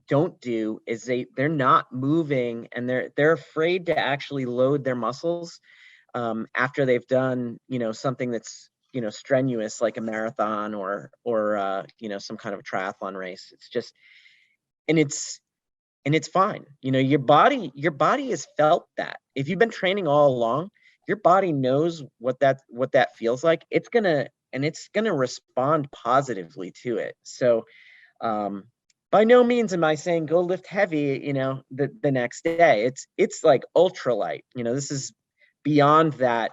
don't do is they're not moving, and they're afraid to actually load their muscles after they've done, something that's, strenuous like a marathon or some kind of a triathlon race. It's just, and it's fine. Your body has felt that. If you've been training all along, your body knows what that feels like. It's gonna respond positively to it. So by no means am I saying go lift heavy, the next day. It's like ultralight. This is beyond that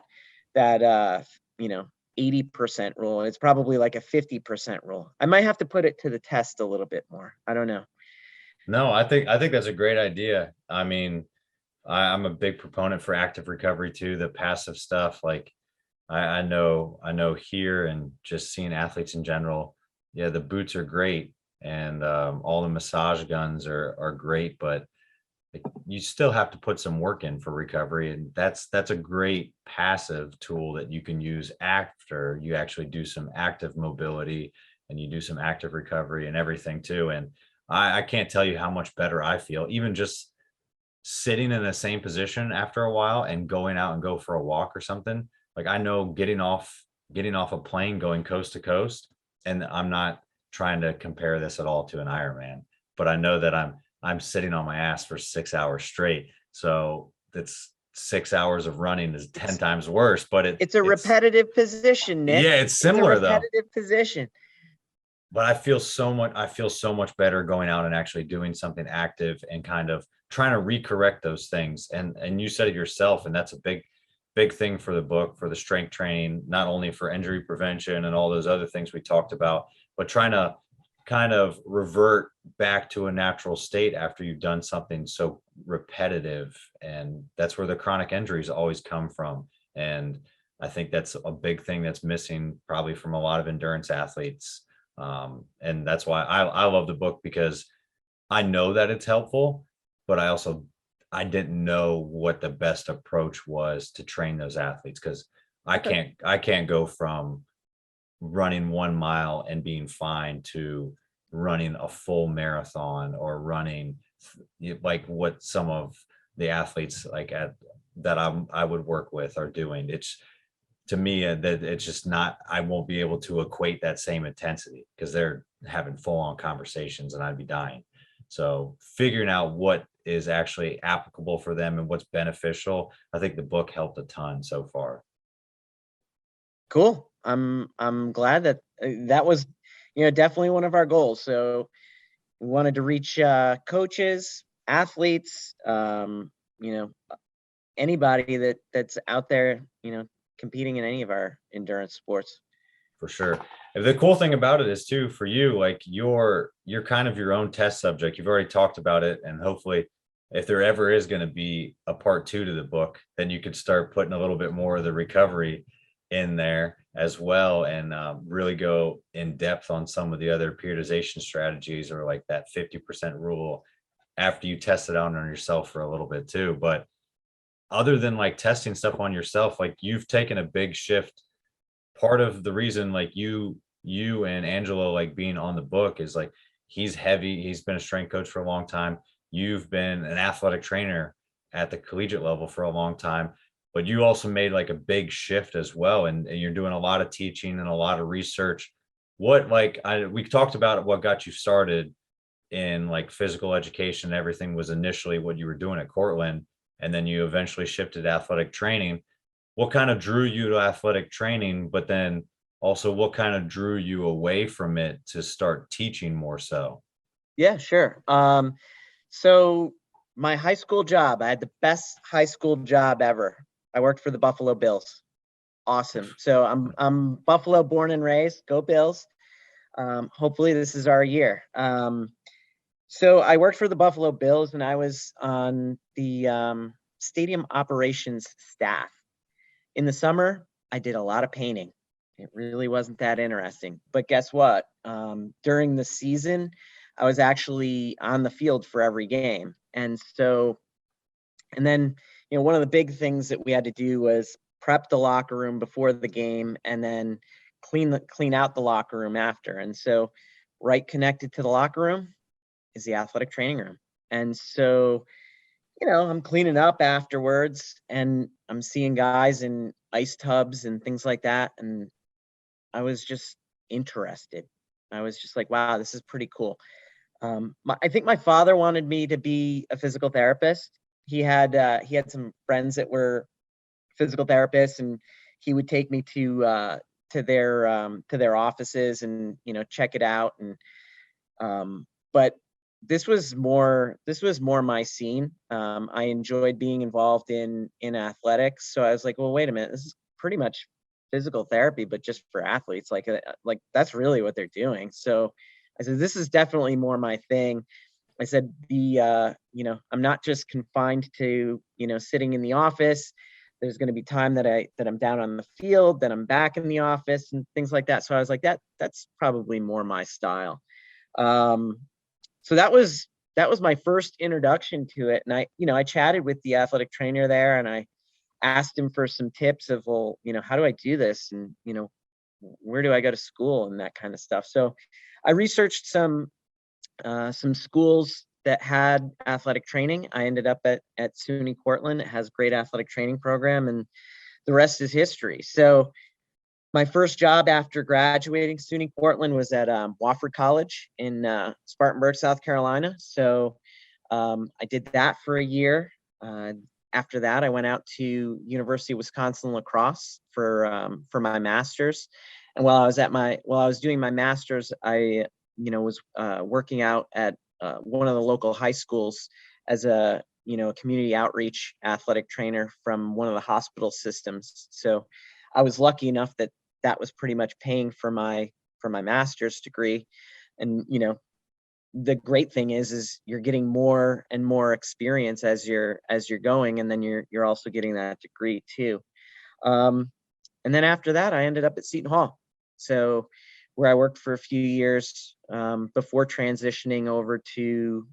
80% rule. It's probably like a 50% rule. I might have to put it to the test a little bit more. I don't know. No, I think that's a great idea. I mean, I'm a big proponent for active recovery too, the passive stuff. Like I know here and just seeing athletes in general, yeah, the boots are great and all the massage guns are great, but like, you still have to put some work in for recovery, and that's a great passive tool that you can use after you actually do some active mobility and you do some active recovery and everything too. And I can't tell you how much better I feel, even just sitting in the same position after a while and going out and go for a walk or something. Like I know getting off a plane going coast to coast, and I'm not trying to compare this at all to an Ironman, but I know that I'm sitting on my ass for 6 hours straight. So that's 6 hours of running is 10 times worse, but it's a repetitive position, Nick. Yeah, it's similar it's a repetitive position. But I feel so much better going out and actually doing something active and kind of trying to recorrect those things. And you said it yourself, and that's a big thing for the book, for the strength training, not only for injury prevention and all those other things we talked about, but trying to kind of revert back to a natural state after you've done something so repetitive. And that's where the chronic injuries always come from. And I think that's a big thing that's missing probably from a lot of endurance athletes. And that's why I love the book, because I know that it's helpful, but I didn't know what the best approach was to train those athletes, because I can't go from running 1 mile and being fine to running a full marathon or running like what some of the athletes like that I would work with are doing. It's, to me, that it's just not, I won't be able to equate that same intensity because they're having full on conversations and I'd be dying. So figuring out what is actually applicable for them and what's beneficial, I think the book helped a ton so far. Cool. I'm glad that was, definitely one of our goals. So we wanted to reach coaches, athletes, anybody that's out there, competing in any of our endurance sports. For sure. The cool thing about it is too, for you, like you're kind of your own test subject. You've already talked about it, and hopefully if there ever is going to be a part 2 to the book, then you could start putting a little bit more of the recovery in there as well, and really go in depth on some of the other periodization strategies, or like that 50% rule after you test it out on yourself for a little bit too. But other than like testing stuff on yourself, like you've taken a big shift. Part of the reason like you and Angelo like being on the book is like he's heavy, he's been a strength coach for a long time. You've been an athletic trainer at the collegiate level for a long time, but you also made like a big shift as well, and you're doing a lot of teaching and a lot of research. What we talked about what got you started in like physical education and everything was initially what you were doing at Cortland, and then you eventually shifted to athletic training. What kind of drew you to athletic training, but then also what kind of drew you away from it to start teaching more so? Yeah, sure. So my high school job, I had the best high school job ever. I worked for the Buffalo Bills. Awesome. So I'm Buffalo born and raised. Go Bills. Hopefully this is our year. So I worked for the Buffalo Bills, and I was on the stadium operations staff. In the summer, I did a lot of painting. It really wasn't that interesting. But guess what? During the season, I was actually on the field for every game. And then, one of the big things that we had to do was prep the locker room before the game, and then clean out the locker room after. And so right connected to the locker room is the athletic training room. And so, I'm cleaning up afterwards, and I'm seeing guys in ice tubs and things like that. And I was just interested. I was just like, wow, this is pretty cool. I think my father wanted me to be a physical therapist. He had some friends that were physical therapists, and he would take me to their offices and check it out. And but this was more my scene. I enjoyed being involved in athletics. So I was like, well, wait a minute, this is pretty much physical therapy, but just for athletes. Like that's really what they're doing. So I said, this is definitely more my thing. I said, I'm not just confined to, sitting in the office. There's going to be time that I'm down on the field, that I'm back in the office and things like that. So I was like, that's probably more my style. So that was my first introduction to it. And I chatted with the athletic trainer there, and I asked him for some tips of, well, how do I do this? And, where do I go to school and that kind of stuff. So I researched some schools that had athletic training. I ended up at SUNY Cortland. It has a great athletic training program, and the rest is history. So my first job after graduating SUNY Cortland was at Wofford College in Spartanburg, South Carolina. So I did that for a year. After that, I went out to University of Wisconsin La Crosse for my master's. And while I was doing my master's, I was working out at one of the local high schools as a community outreach athletic trainer from one of the hospital systems. So I was lucky enough that was pretty much paying for my master's degree. And the great thing is you're getting more and more experience as you're going, and then you're also getting that degree too. And then after that, I ended up at Seton Hall, so where I worked for a few years before transitioning over to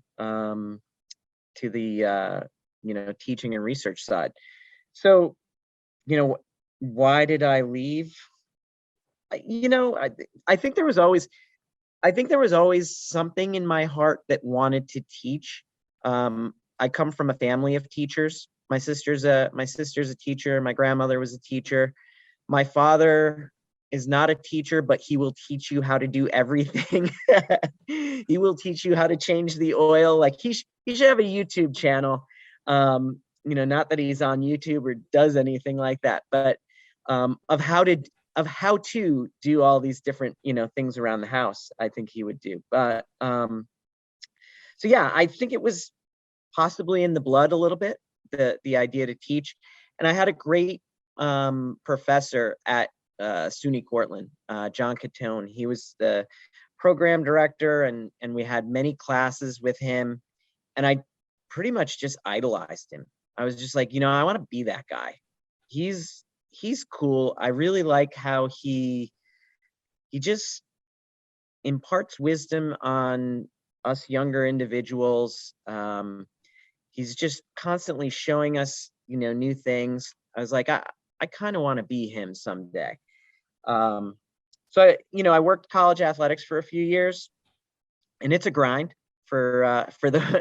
the teaching and research side. So why did I leave? I think there was always something in my heart that wanted to teach. I come from a family of teachers. My sister's a teacher. My grandmother was a teacher. My father is not a teacher, but he will teach you how to do everything. He will teach you how to change the oil. Like he should have a YouTube channel. Not that he's on YouTube or does anything like that, but of how to do all these different, things around the house, I think he would do. But so yeah, I think it was possibly in the blood a little bit. the idea to teach. And I had a great professor at SUNY Cortland, John Catone. He was the program director, and we had many classes with him. And I pretty much just idolized him. I was just like, I want to be that guy. He's cool. I really like how he just imparts wisdom on us younger individuals. He's just constantly showing us, new things. I was like, I kind of want to be him someday. So I worked college athletics for a few years, and it's a grind for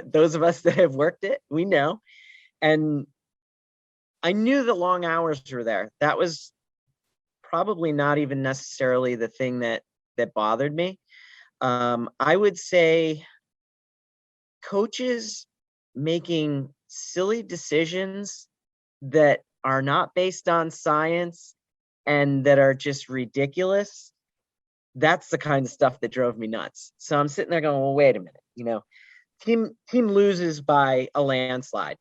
those of us that have worked it. We know, and I knew the long hours were there. That was probably not even necessarily the thing that bothered me. I would say coaches making silly decisions that are not based on science and that are just ridiculous. That's the kind of stuff that drove me nuts. So I'm sitting there going, well, wait a minute, team loses by a landslide.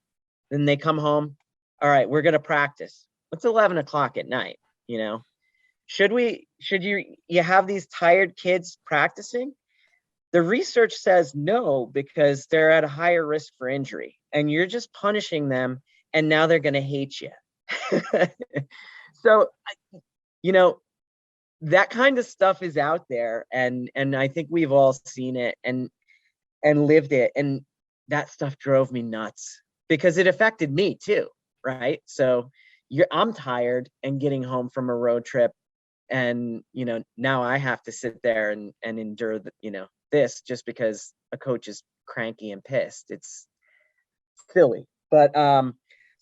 Then they come home. All right, we're going to practice. It's 11 o'clock at night. Should you have these tired kids practicing? The research says no, because they're at a higher risk for injury, and you're just punishing them, and now they're going to hate you. So, that kind of stuff is out there, and I think we've all seen it and lived it, and that stuff drove me nuts because it affected me too, right? So I'm tired and getting home from a road trip, and now I have to sit there and endure this just because a coach is cranky and pissed. It's silly. But so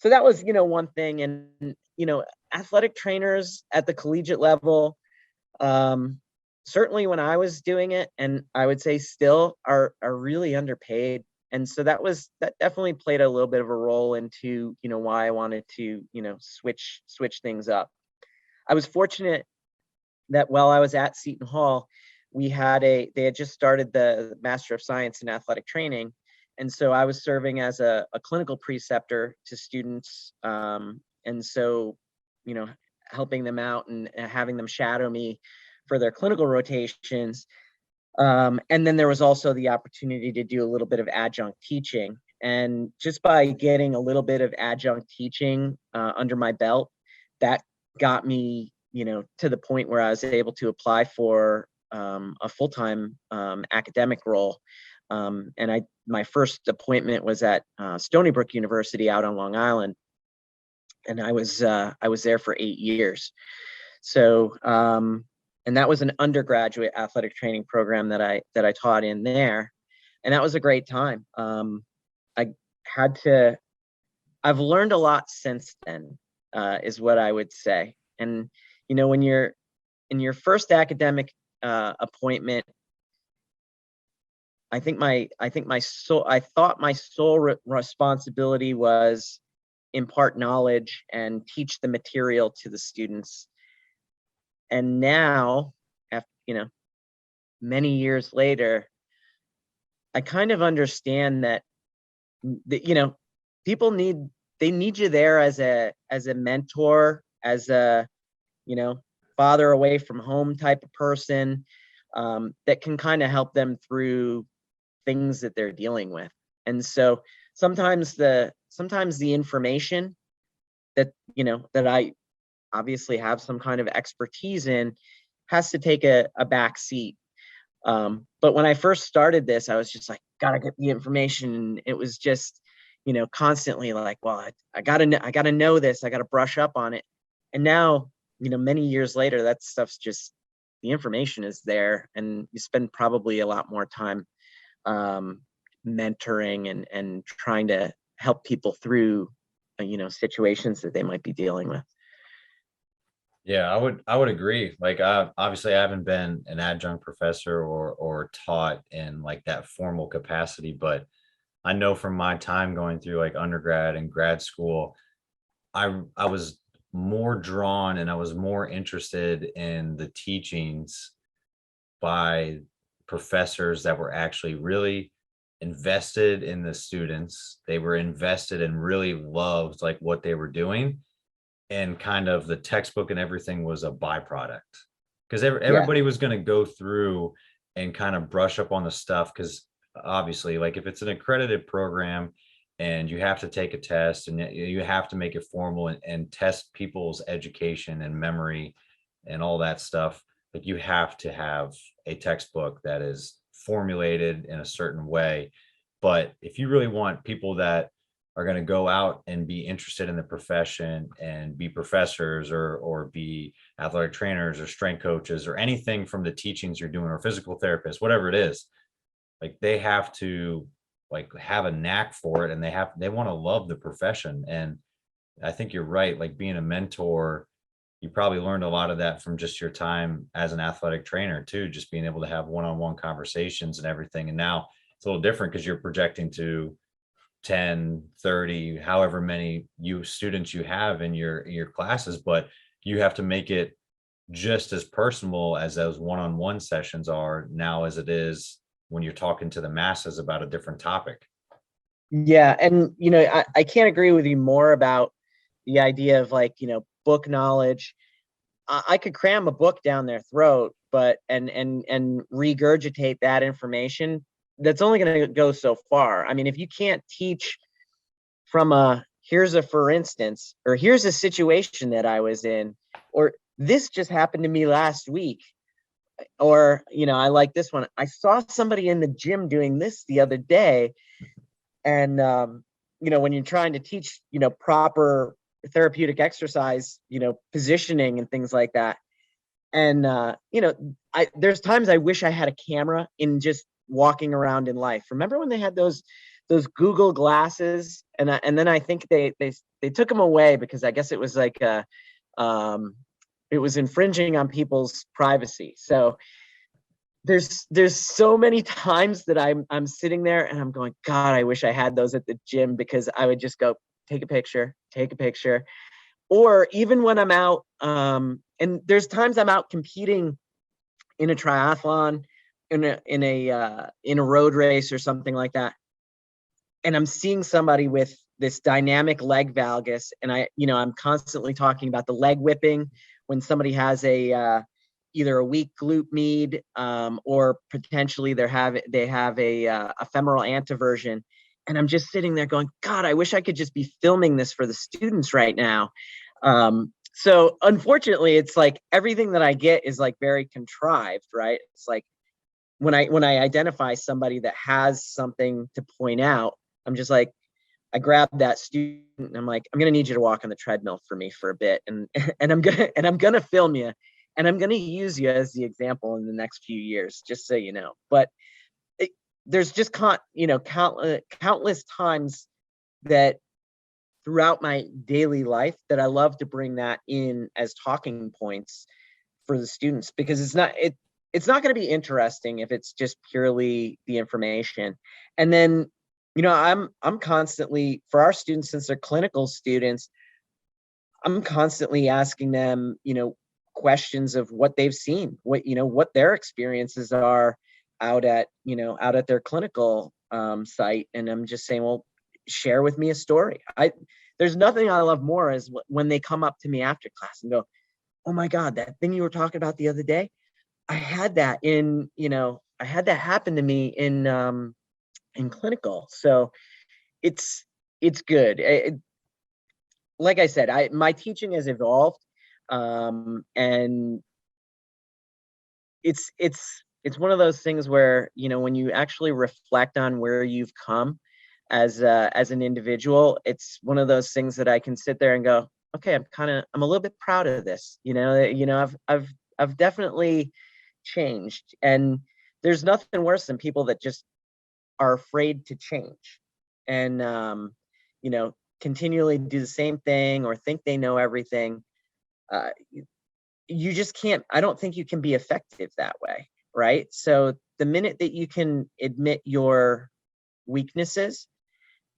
that was one thing. And athletic trainers at the collegiate level, certainly when I was doing it, and I would say still, are really underpaid. And so that definitely played a little bit of a role into why I wanted to switch things up. I was fortunate that while I was at Seton Hall, they had just started the Master of Science in Athletic Training. And so I was serving as a clinical preceptor to students. And so, helping them out and having them shadow me for their clinical rotations. And then there was also the opportunity to do a little bit of adjunct teaching. And just by getting a little bit of adjunct teaching under my belt, that got me, to the point where I was able to apply for a full-time academic role. And my first appointment was at Stony Brook University out on Long Island, and I was there for 8 years. So, and that was an undergraduate athletic training program that I taught in there, and that was a great time. I've learned a lot since then, is what I would say. And when you're in your first academic appointment, I thought my sole responsibility was impart knowledge and teach the material to the students. And now, after many years later, I kind of understand that people need you there as a mentor, as a father away from home type of person, that can kind of help them through things that they're dealing with. And so sometimes the information that that I obviously have some kind of expertise in has to take a back seat. But when I first started this, I was just like, gotta get the information. And it was just, constantly like, well, I gotta know this, I gotta brush up on it. And now, many years later, that stuff's just, the information is there, and you spend probably a lot more time mentoring and trying to help people through, situations that they might be dealing with. Yeah, I would agree. Like, obviously I haven't been an adjunct professor or taught in like that formal capacity, but I know from my time going through like undergrad and grad school, I was more drawn and I was more interested in the teachings by professors that were actually really invested in the students. They were invested and really loved like what they were doing. And kind of the textbook and everything was a byproduct because Yeah. everybody was going to go through and kind of brush up on the stuff. Because obviously, like if it's an accredited program and you have to take a test and you have to make it formal and test people's education and memory and all that stuff, like you have to have a textbook that is formulated in a certain way. But if you really want people that are going to go out and be interested in the profession and be professors or be athletic trainers or strength coaches or anything from the teachings you're doing or physical therapists, whatever it is, like they have to like have a knack for it and they want to love the profession. And I think you're right. Like being a mentor, you probably learned a lot of that from just your time as an athletic trainer too, just being able to have one-on-one conversations and everything. And now it's a little different because you're projecting to 10, 30, however many students you have in your classes, but you have to make it just as personal as those one-on-one sessions are now as it is when you're talking to the masses about a different topic. Yeah. And, I can't agree with you more about the idea of like, book knowledge. I could cram a book down their throat, but and regurgitate that information. That's only going to go so far. I mean, if you can't teach from here's a for instance, or here's a situation that I was in, or this just happened to me last week, or, I like this one. I saw somebody in the gym doing this the other day. And, when you're trying to teach, proper therapeutic exercise, positioning and things like that. And, there's times I wish I had a camera in just walking around in life. Remember when they had those Google glasses, and then I think they took them away because I guess it was like it was infringing on people's privacy. So there's so many times that I'm sitting there and I'm going, God, I wish I had those at the gym, because I would just go take a picture. Or even when I'm out, and there's times I'm out competing in a triathlon, in a road race or something like that, and I'm seeing somebody with this dynamic leg valgus, and I'm constantly talking about the leg whipping when somebody has either a weak glute med, or potentially they have a femoral anteversion. And I'm just sitting there going, God, I wish I could just be filming this for the students right now. So unfortunately, it's like everything that I get is like very contrived, right? It's like when I identify somebody that has something to point out, I'm just like, I grab that student and I'm like, I'm going to need you to walk on the treadmill for me for a bit. And I'm going to film you, and I'm going to use you as the example in the next few years, just so you know. But there's just countless times that throughout my daily life that I love to bring that in as talking points for the students, because it's not going to be interesting if it's just purely the information. And then, I'm constantly, for our students, since they're clinical students, I'm constantly asking them, questions of what they've seen, what their experiences are out at their clinical site. And I'm just saying, well, share with me a story. There's nothing I love more is when they come up to me after class and go, oh my God, that thing you were talking about the other day, I had that happen to me in clinical. So it's good. Like I said, my teaching has evolved, and it's one of those things where, when you actually reflect on where you've come as an individual, it's one of those things that I can sit there and go, okay, I'm a little bit proud of this. I've definitely changed, and there's nothing worse than people that just are afraid to change and continually do the same thing or think they know everything. You just can't. I don't think you can be effective that way, right? So the minute that you can admit your weaknesses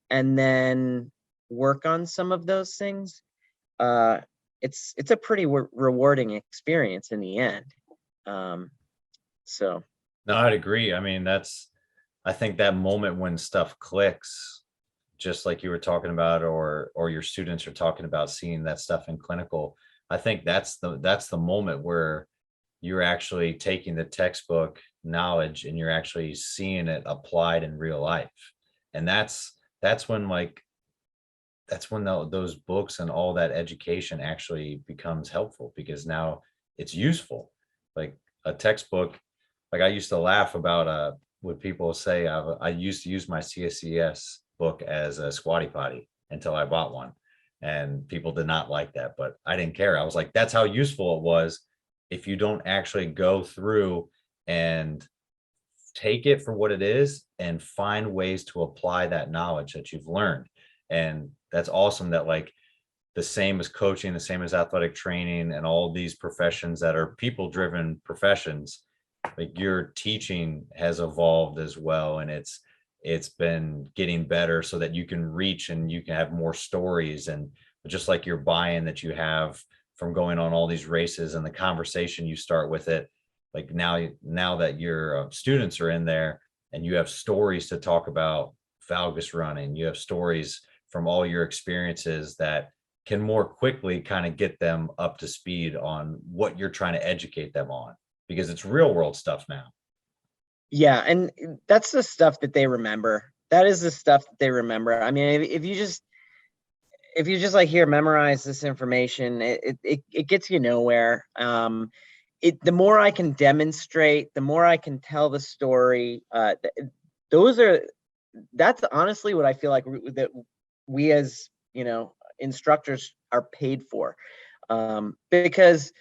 and then work on some of those things, it's a pretty rewarding experience in the end. So No, I'd agree. I mean, that's I think that moment when stuff clicks, just like you were talking about, or your students are talking about seeing that stuff in clinical, I think that's the moment where you're actually taking the textbook knowledge and you're actually seeing it applied in real life. And that's when like that's when those books and all that education actually becomes helpful, because now it's useful. Like a textbook, like I used to laugh about what people say. I used to use my CSCS book as a squatty potty until I bought one, and people did not like that, but I didn't care. I was like, that's how useful it was. If you don't actually go through and take it for what it is and find ways to apply that knowledge that you've learned. And that's awesome that like the same as coaching, the same as athletic training and all these professions that are people driven professions, like your teaching has evolved as well. And it's been getting better so that you can reach and you can have more stories. And just like your buy-in that you have from going on all these races and the conversation you start with it, like now that your students are in there and you have stories to talk about valgus running, you have stories from all your experiences that can more quickly kind of get them up to speed on what you're trying to educate them on, because it's real world stuff now. Yeah, and that's the stuff that they remember. That is the stuff that they remember. I mean, if you just like here memorize this information, it gets you nowhere. The more I can demonstrate, the more I can tell the story. That's honestly what I feel like that we as instructors are paid for, because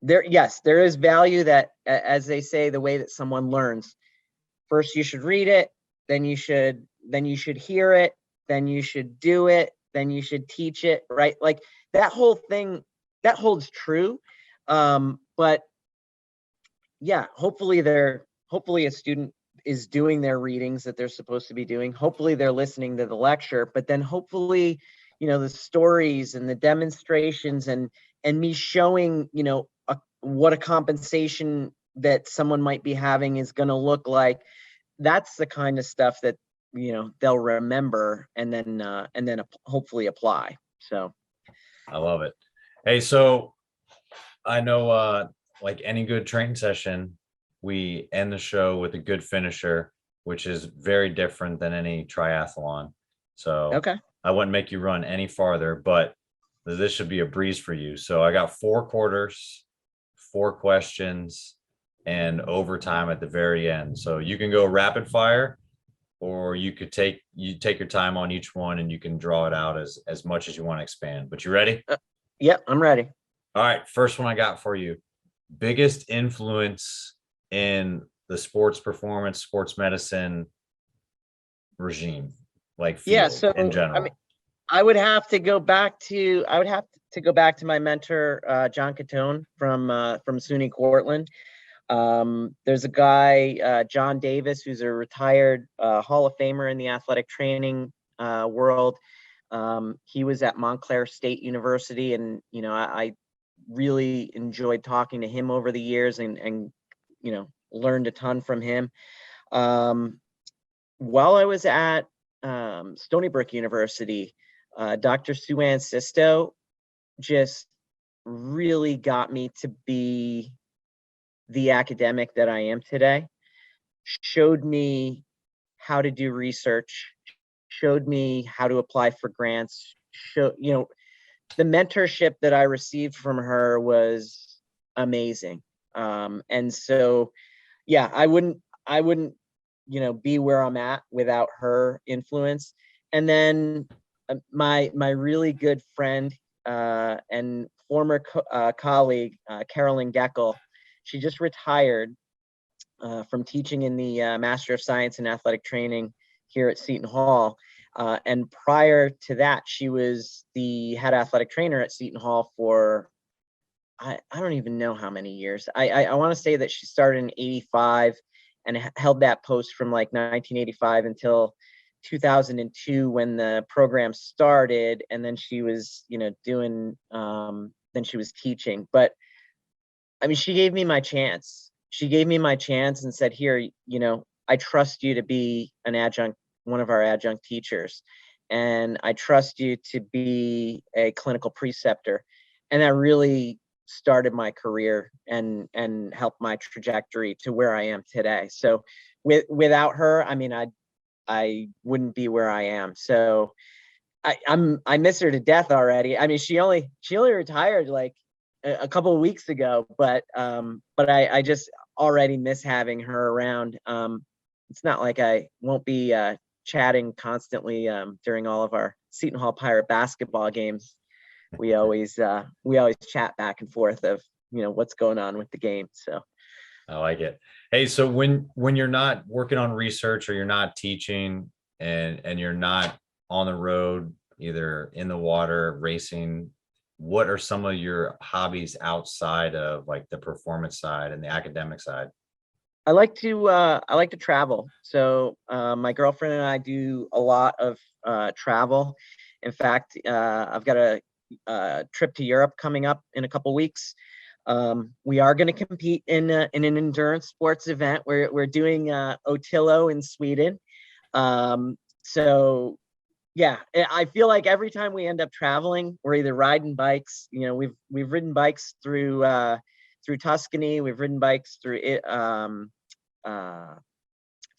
there is value that, as they say, the way that someone learns. First you should read it, then you should hear it, then you should do it, then you should teach it, right? Like that whole thing that holds true. But yeah, hopefully a student is doing their readings that they're supposed to be doing. Hopefully they're listening to the lecture, but then hopefully, the stories and the demonstrations and me showing, what a compensation that someone might be having is going to look like. That's the kind of stuff that, they'll remember and then hopefully apply. So I love it. Hey, so I know like any good training session, we end the show with a good finisher, which is very different than any triathlon. So okay. I wouldn't make you run any farther, but this should be a breeze for you. So I got 4 quarters, 4 questions, and overtime at the very end. So you can go rapid fire, or you could take your time on each one and you can draw it out as much as you want to expand. But you ready? Yep, I'm ready. All right, first one I got for you. Biggest influence in the sports performance, sports medicine regime, like field in general. I mean, I would have to go back to my mentor, John Catone from SUNY Cortland. There's a guy, John Davis, who's a retired Hall of Famer in the athletic training world. He was at Montclair State University, and I really enjoyed talking to him over the years, and learned a ton from him. While I was at Stony Brook University, Dr. Sue-Ann Sisto just really got me to be the academic that I am today. Showed me how to do research, showed me how to apply for grants. The mentorship that I received from her was amazing. And so, yeah, I wouldn't, be where I'm at without her influence. And then my really good friend and former colleague, Carolyn Geckel, she just retired from teaching in the Master of Science in Athletic Training here at Seton Hall. And prior to that, she was the head athletic trainer at Seton Hall for, I don't even know how many years. I want to say that she started in 85 and held that post from like 1985 until 2002 when the program started. And then she was, doing, then she was teaching. But I mean, she gave me my chance. She gave me my chance and said, here, I trust you to be an adjunct, one of our adjunct teachers, and I trust you to be a clinical preceptor. And that really started my career and helped my trajectory to where I am today. So without her, I mean, I wouldn't be where I am. So I miss her to death already. I mean, she only retired like a couple of weeks ago, but I just already miss having her around. It's not like I won't be chatting constantly during all of our Seton Hall Pirate basketball games. We always chat back and forth of, what's going on with the game. So I like it. Hey, so when you're not working on research or you're not teaching and you're not on the road, either in the water, racing, what are some of your hobbies outside of like the performance side and the academic side? I like to travel. So my girlfriend and I do a lot of travel. In fact, I've got a trip to Europe coming up in a couple weeks. We are going to compete in an endurance sports event. We're doing Otillo in Sweden. So yeah, I feel like every time we end up traveling, we're either riding bikes. We've ridden bikes through Tuscany. We've ridden bikes through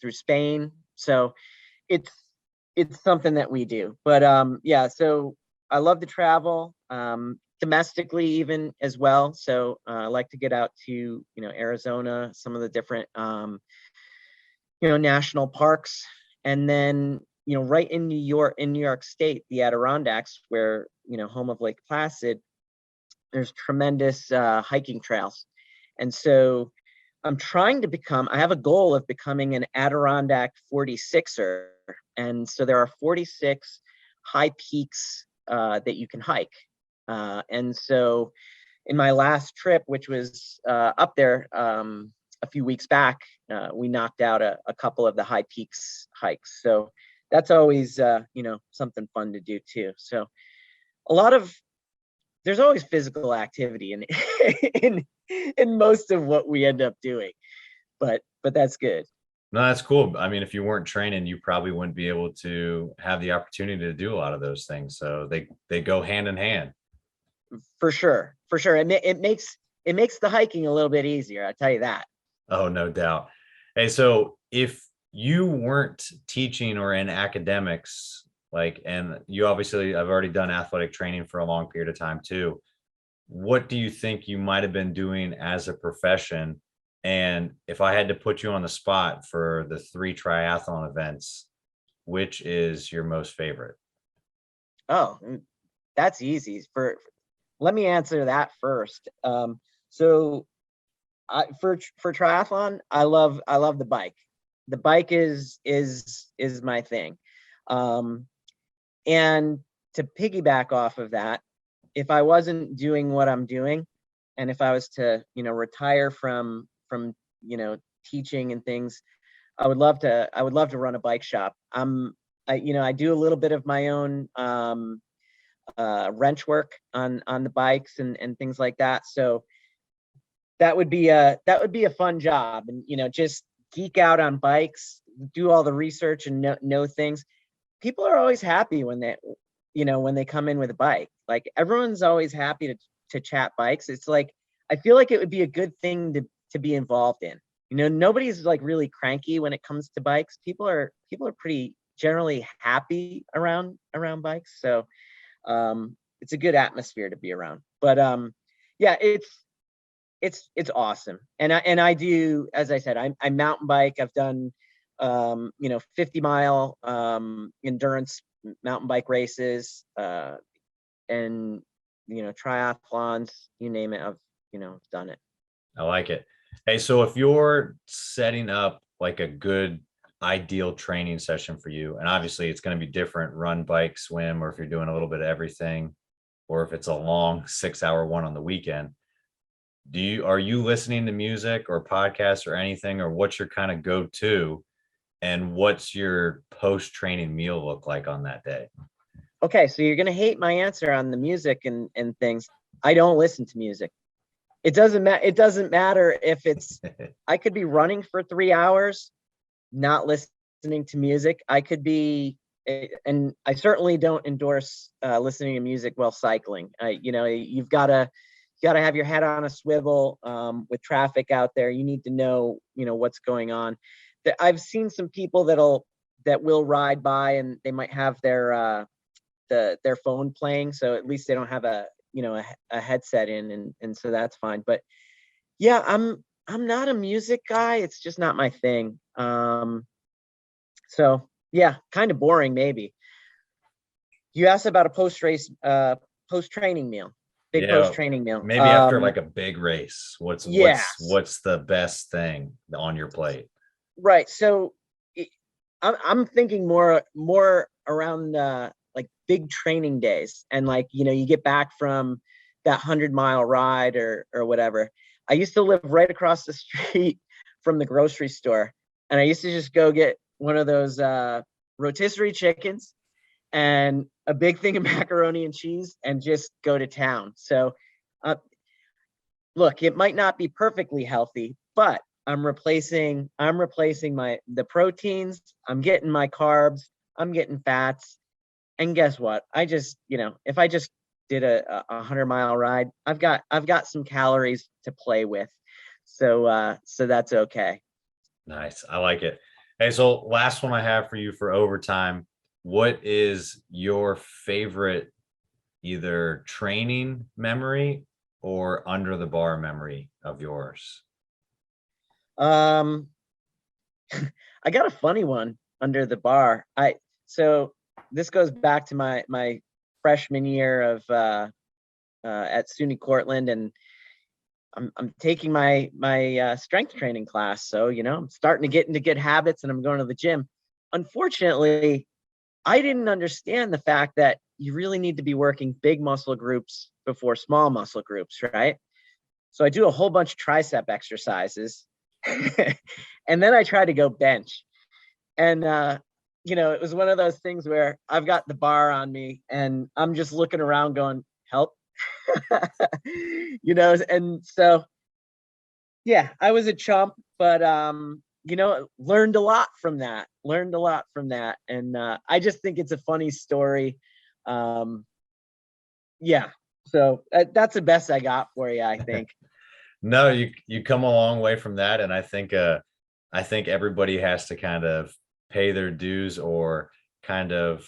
Spain. So it's something that we do. But yeah, so I love to travel domestically even as well. So I like to get out to Arizona, some of the different national parks, and then right in New York State, the Adirondacks, where home of Lake Placid, there's tremendous hiking trails. And so I have a goal of becoming an Adirondack 46er. And so there are 46 high peaks that you can hike. And so in my last trip, which was up there a few weeks back, we knocked out a couple of the high peaks hikes. So that's always, something fun to do too. So there's always physical activity in most of what we end up doing, but that's good. No, that's cool. I mean, if you weren't training, you probably wouldn't be able to have the opportunity to do a lot of those things. So they go hand in hand. For sure. It makes the hiking a little bit easier. I'll tell you that. Oh, no doubt. Hey, so if you weren't teaching or in academics, and you obviously, I've already done athletic training for a long period of time too. What do you think you might have been doing as a profession? And if I had to put you on the spot for the 3 triathlon events, which is your most favorite? Oh, that's easy. Let me answer that first. So for triathlon, I love the bike. The bike is my thing. And to piggyback off of that, if I wasn't doing what I'm doing, and if I was to, retire from teaching and things, I would love to run a bike shop. I do a little bit of my own wrench work on the bikes and things like that. So that would be a fun job, and just geek out on bikes, do all the research and know things. People are always happy when they come in with a bike. Like, everyone's always happy to chat bikes. It's like, I feel like it would be a good thing to be involved in. Nobody's like really cranky when it comes to bikes. People are pretty generally happy around bikes. So it's a good atmosphere to be around. But yeah, it's awesome. And I do, as I said, I mountain bike. I've done 50-mile endurance mountain bike races, and triathlons, you name it, I've done it. I like it. Hey, so if you're setting up like a good ideal training session for you, and obviously it's going to be different, run, bike, swim, or if you're doing a little bit of everything, or if it's a long 6-hour one on the weekend, are you listening to music or podcasts or anything, or what's your kind of go-to, and what's your post-training meal look like on that day? Okay, so you're gonna hate my answer on the music and things. I don't listen to music. It doesn't matter if it's I could be running for 3 hours not listening to music. I could be, and I certainly don't endorse listening to music while cycling. You've got to have your head on a swivel with traffic out there. You need to know, what's going on. I've seen some people that will ride by and they might have their phone playing, so at least they don't have a headset in, and so that's fine. But yeah, I'm not a music guy. It's just not my thing. So yeah, kind of boring maybe. You asked about a post-training meal. Big post-training meal. Maybe after like a big race, what's the best thing on your plate? Right. So I'm thinking more around like big training days, and like, you get back from that 100-mile ride or whatever. I used to live right across the street from the grocery store, and I used to just go get one of those rotisserie chickens and a big thing of macaroni and cheese and just go to town. So look, it might not be perfectly healthy, but I'm replacing the proteins, I'm getting my carbs, I'm getting fats. And guess what? I just, if I just did a 100-mile ride, I've got some calories to play with. So that's okay. Nice. I like it. Hey, so last one I have for you for overtime. What is your favorite either training memory or under the bar memory of yours? I got a funny one under the bar. So this goes back to my freshman year of at SUNY Cortland, and I'm taking my strength training class. So, I'm starting to get into good habits and I'm going to the gym. Unfortunately, I didn't understand the fact that you really need to be working big muscle groups before small muscle groups, right? So I do a whole bunch of tricep exercises and then I try to go bench. And, it was one of those things where I've got the bar on me and I'm just looking around going, help. And so, yeah, I was a chump, but, learned a lot from that. And I just think it's a funny story. Yeah, so that's the best I got for you, I think. No, you come a long way from that. And I think everybody has to kind of pay their dues or kind of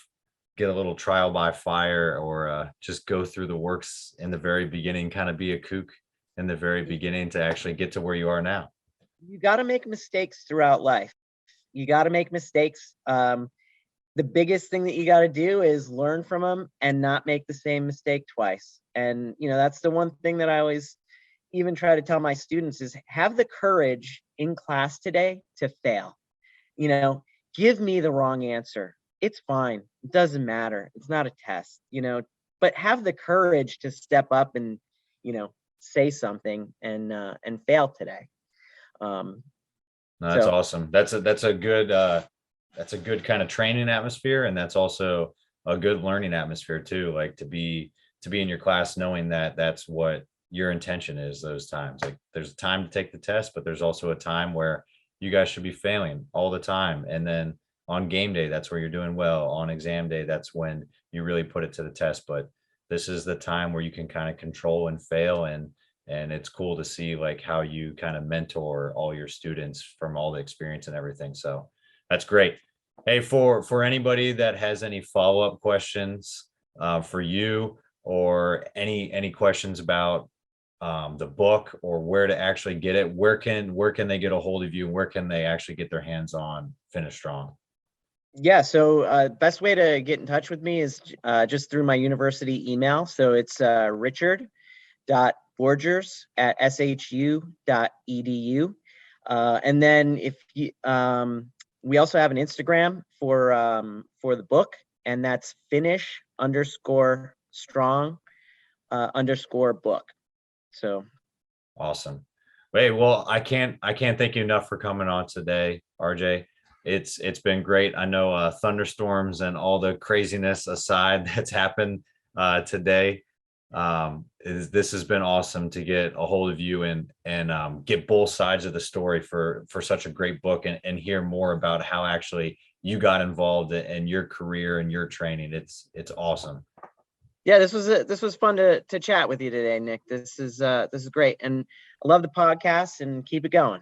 get a little trial by fire, or just go through the works in the very beginning, kind of be a kook in the very beginning to actually get to where you are now. You got to make mistakes throughout life. You got to make mistakes. The biggest thing that you got to do is learn from them and not make the same mistake twice. And, that's the one thing that I always even try to tell my students is have the courage in class today to fail. Give me the wrong answer. It's fine. It doesn't matter. It's not a test, but have the courage to step up and, say something and fail today. No, that's awesome. That's a good kind of training atmosphere. And that's also a good learning atmosphere too. Like to be in your class, knowing that that's what your intention is those times. Like there's a time to take the test, but there's also a time where you guys should be failing all the time. And then on game day, that's where you're doing well. On exam day, that's when you really put it to the test. But this is the time where you can kind of control and fail. And it's cool to see like how you kind of mentor all your students from all the experience and everything. So that's great. Hey, for anybody that has any follow-up questions for you, or any questions about the book or where to actually get it, where can they get a hold of you, and where can they actually get their hands on Finish Strong? Yeah, so best way to get in touch with me is just through my university email. So it's richard.boergers@shu.edu. And then if you we also have an Instagram for the book, and that's finish_strong_book. So awesome. Hey, well, I can't thank you enough for coming on today, RJ. It's been great. I know thunderstorms and all the craziness aside that's happened today. This has been awesome to get a hold of you and get both sides of the story for such a great book, and hear more about how actually you got involved in your career and your training. It's awesome. Yeah, this was fun to chat with you today, Nick. This is great, and I love the podcast, and keep it going.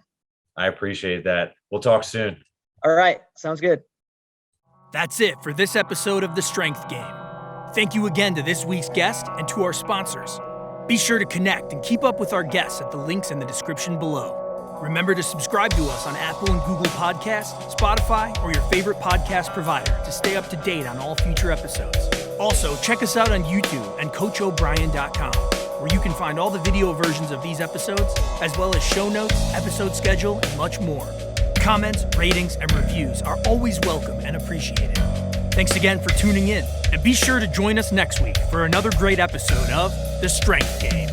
I appreciate that. We'll talk soon. All right, sounds good. That's it for this episode of The Strength Game. Thank you again to this week's guest and to our sponsors. Be sure to connect and keep up with our guests at the links in the description below. Remember to subscribe to us on Apple and Google Podcasts, Spotify, or your favorite podcast provider to stay up to date on all future episodes. Also, check us out on YouTube and CoachO'Brien.com, where you can find all the video versions of these episodes, as well as show notes, episode schedule, and much more. Comments, ratings, and reviews are always welcome and appreciated. Thanks again for tuning in, and be sure to join us next week for another great episode of The Strength Game.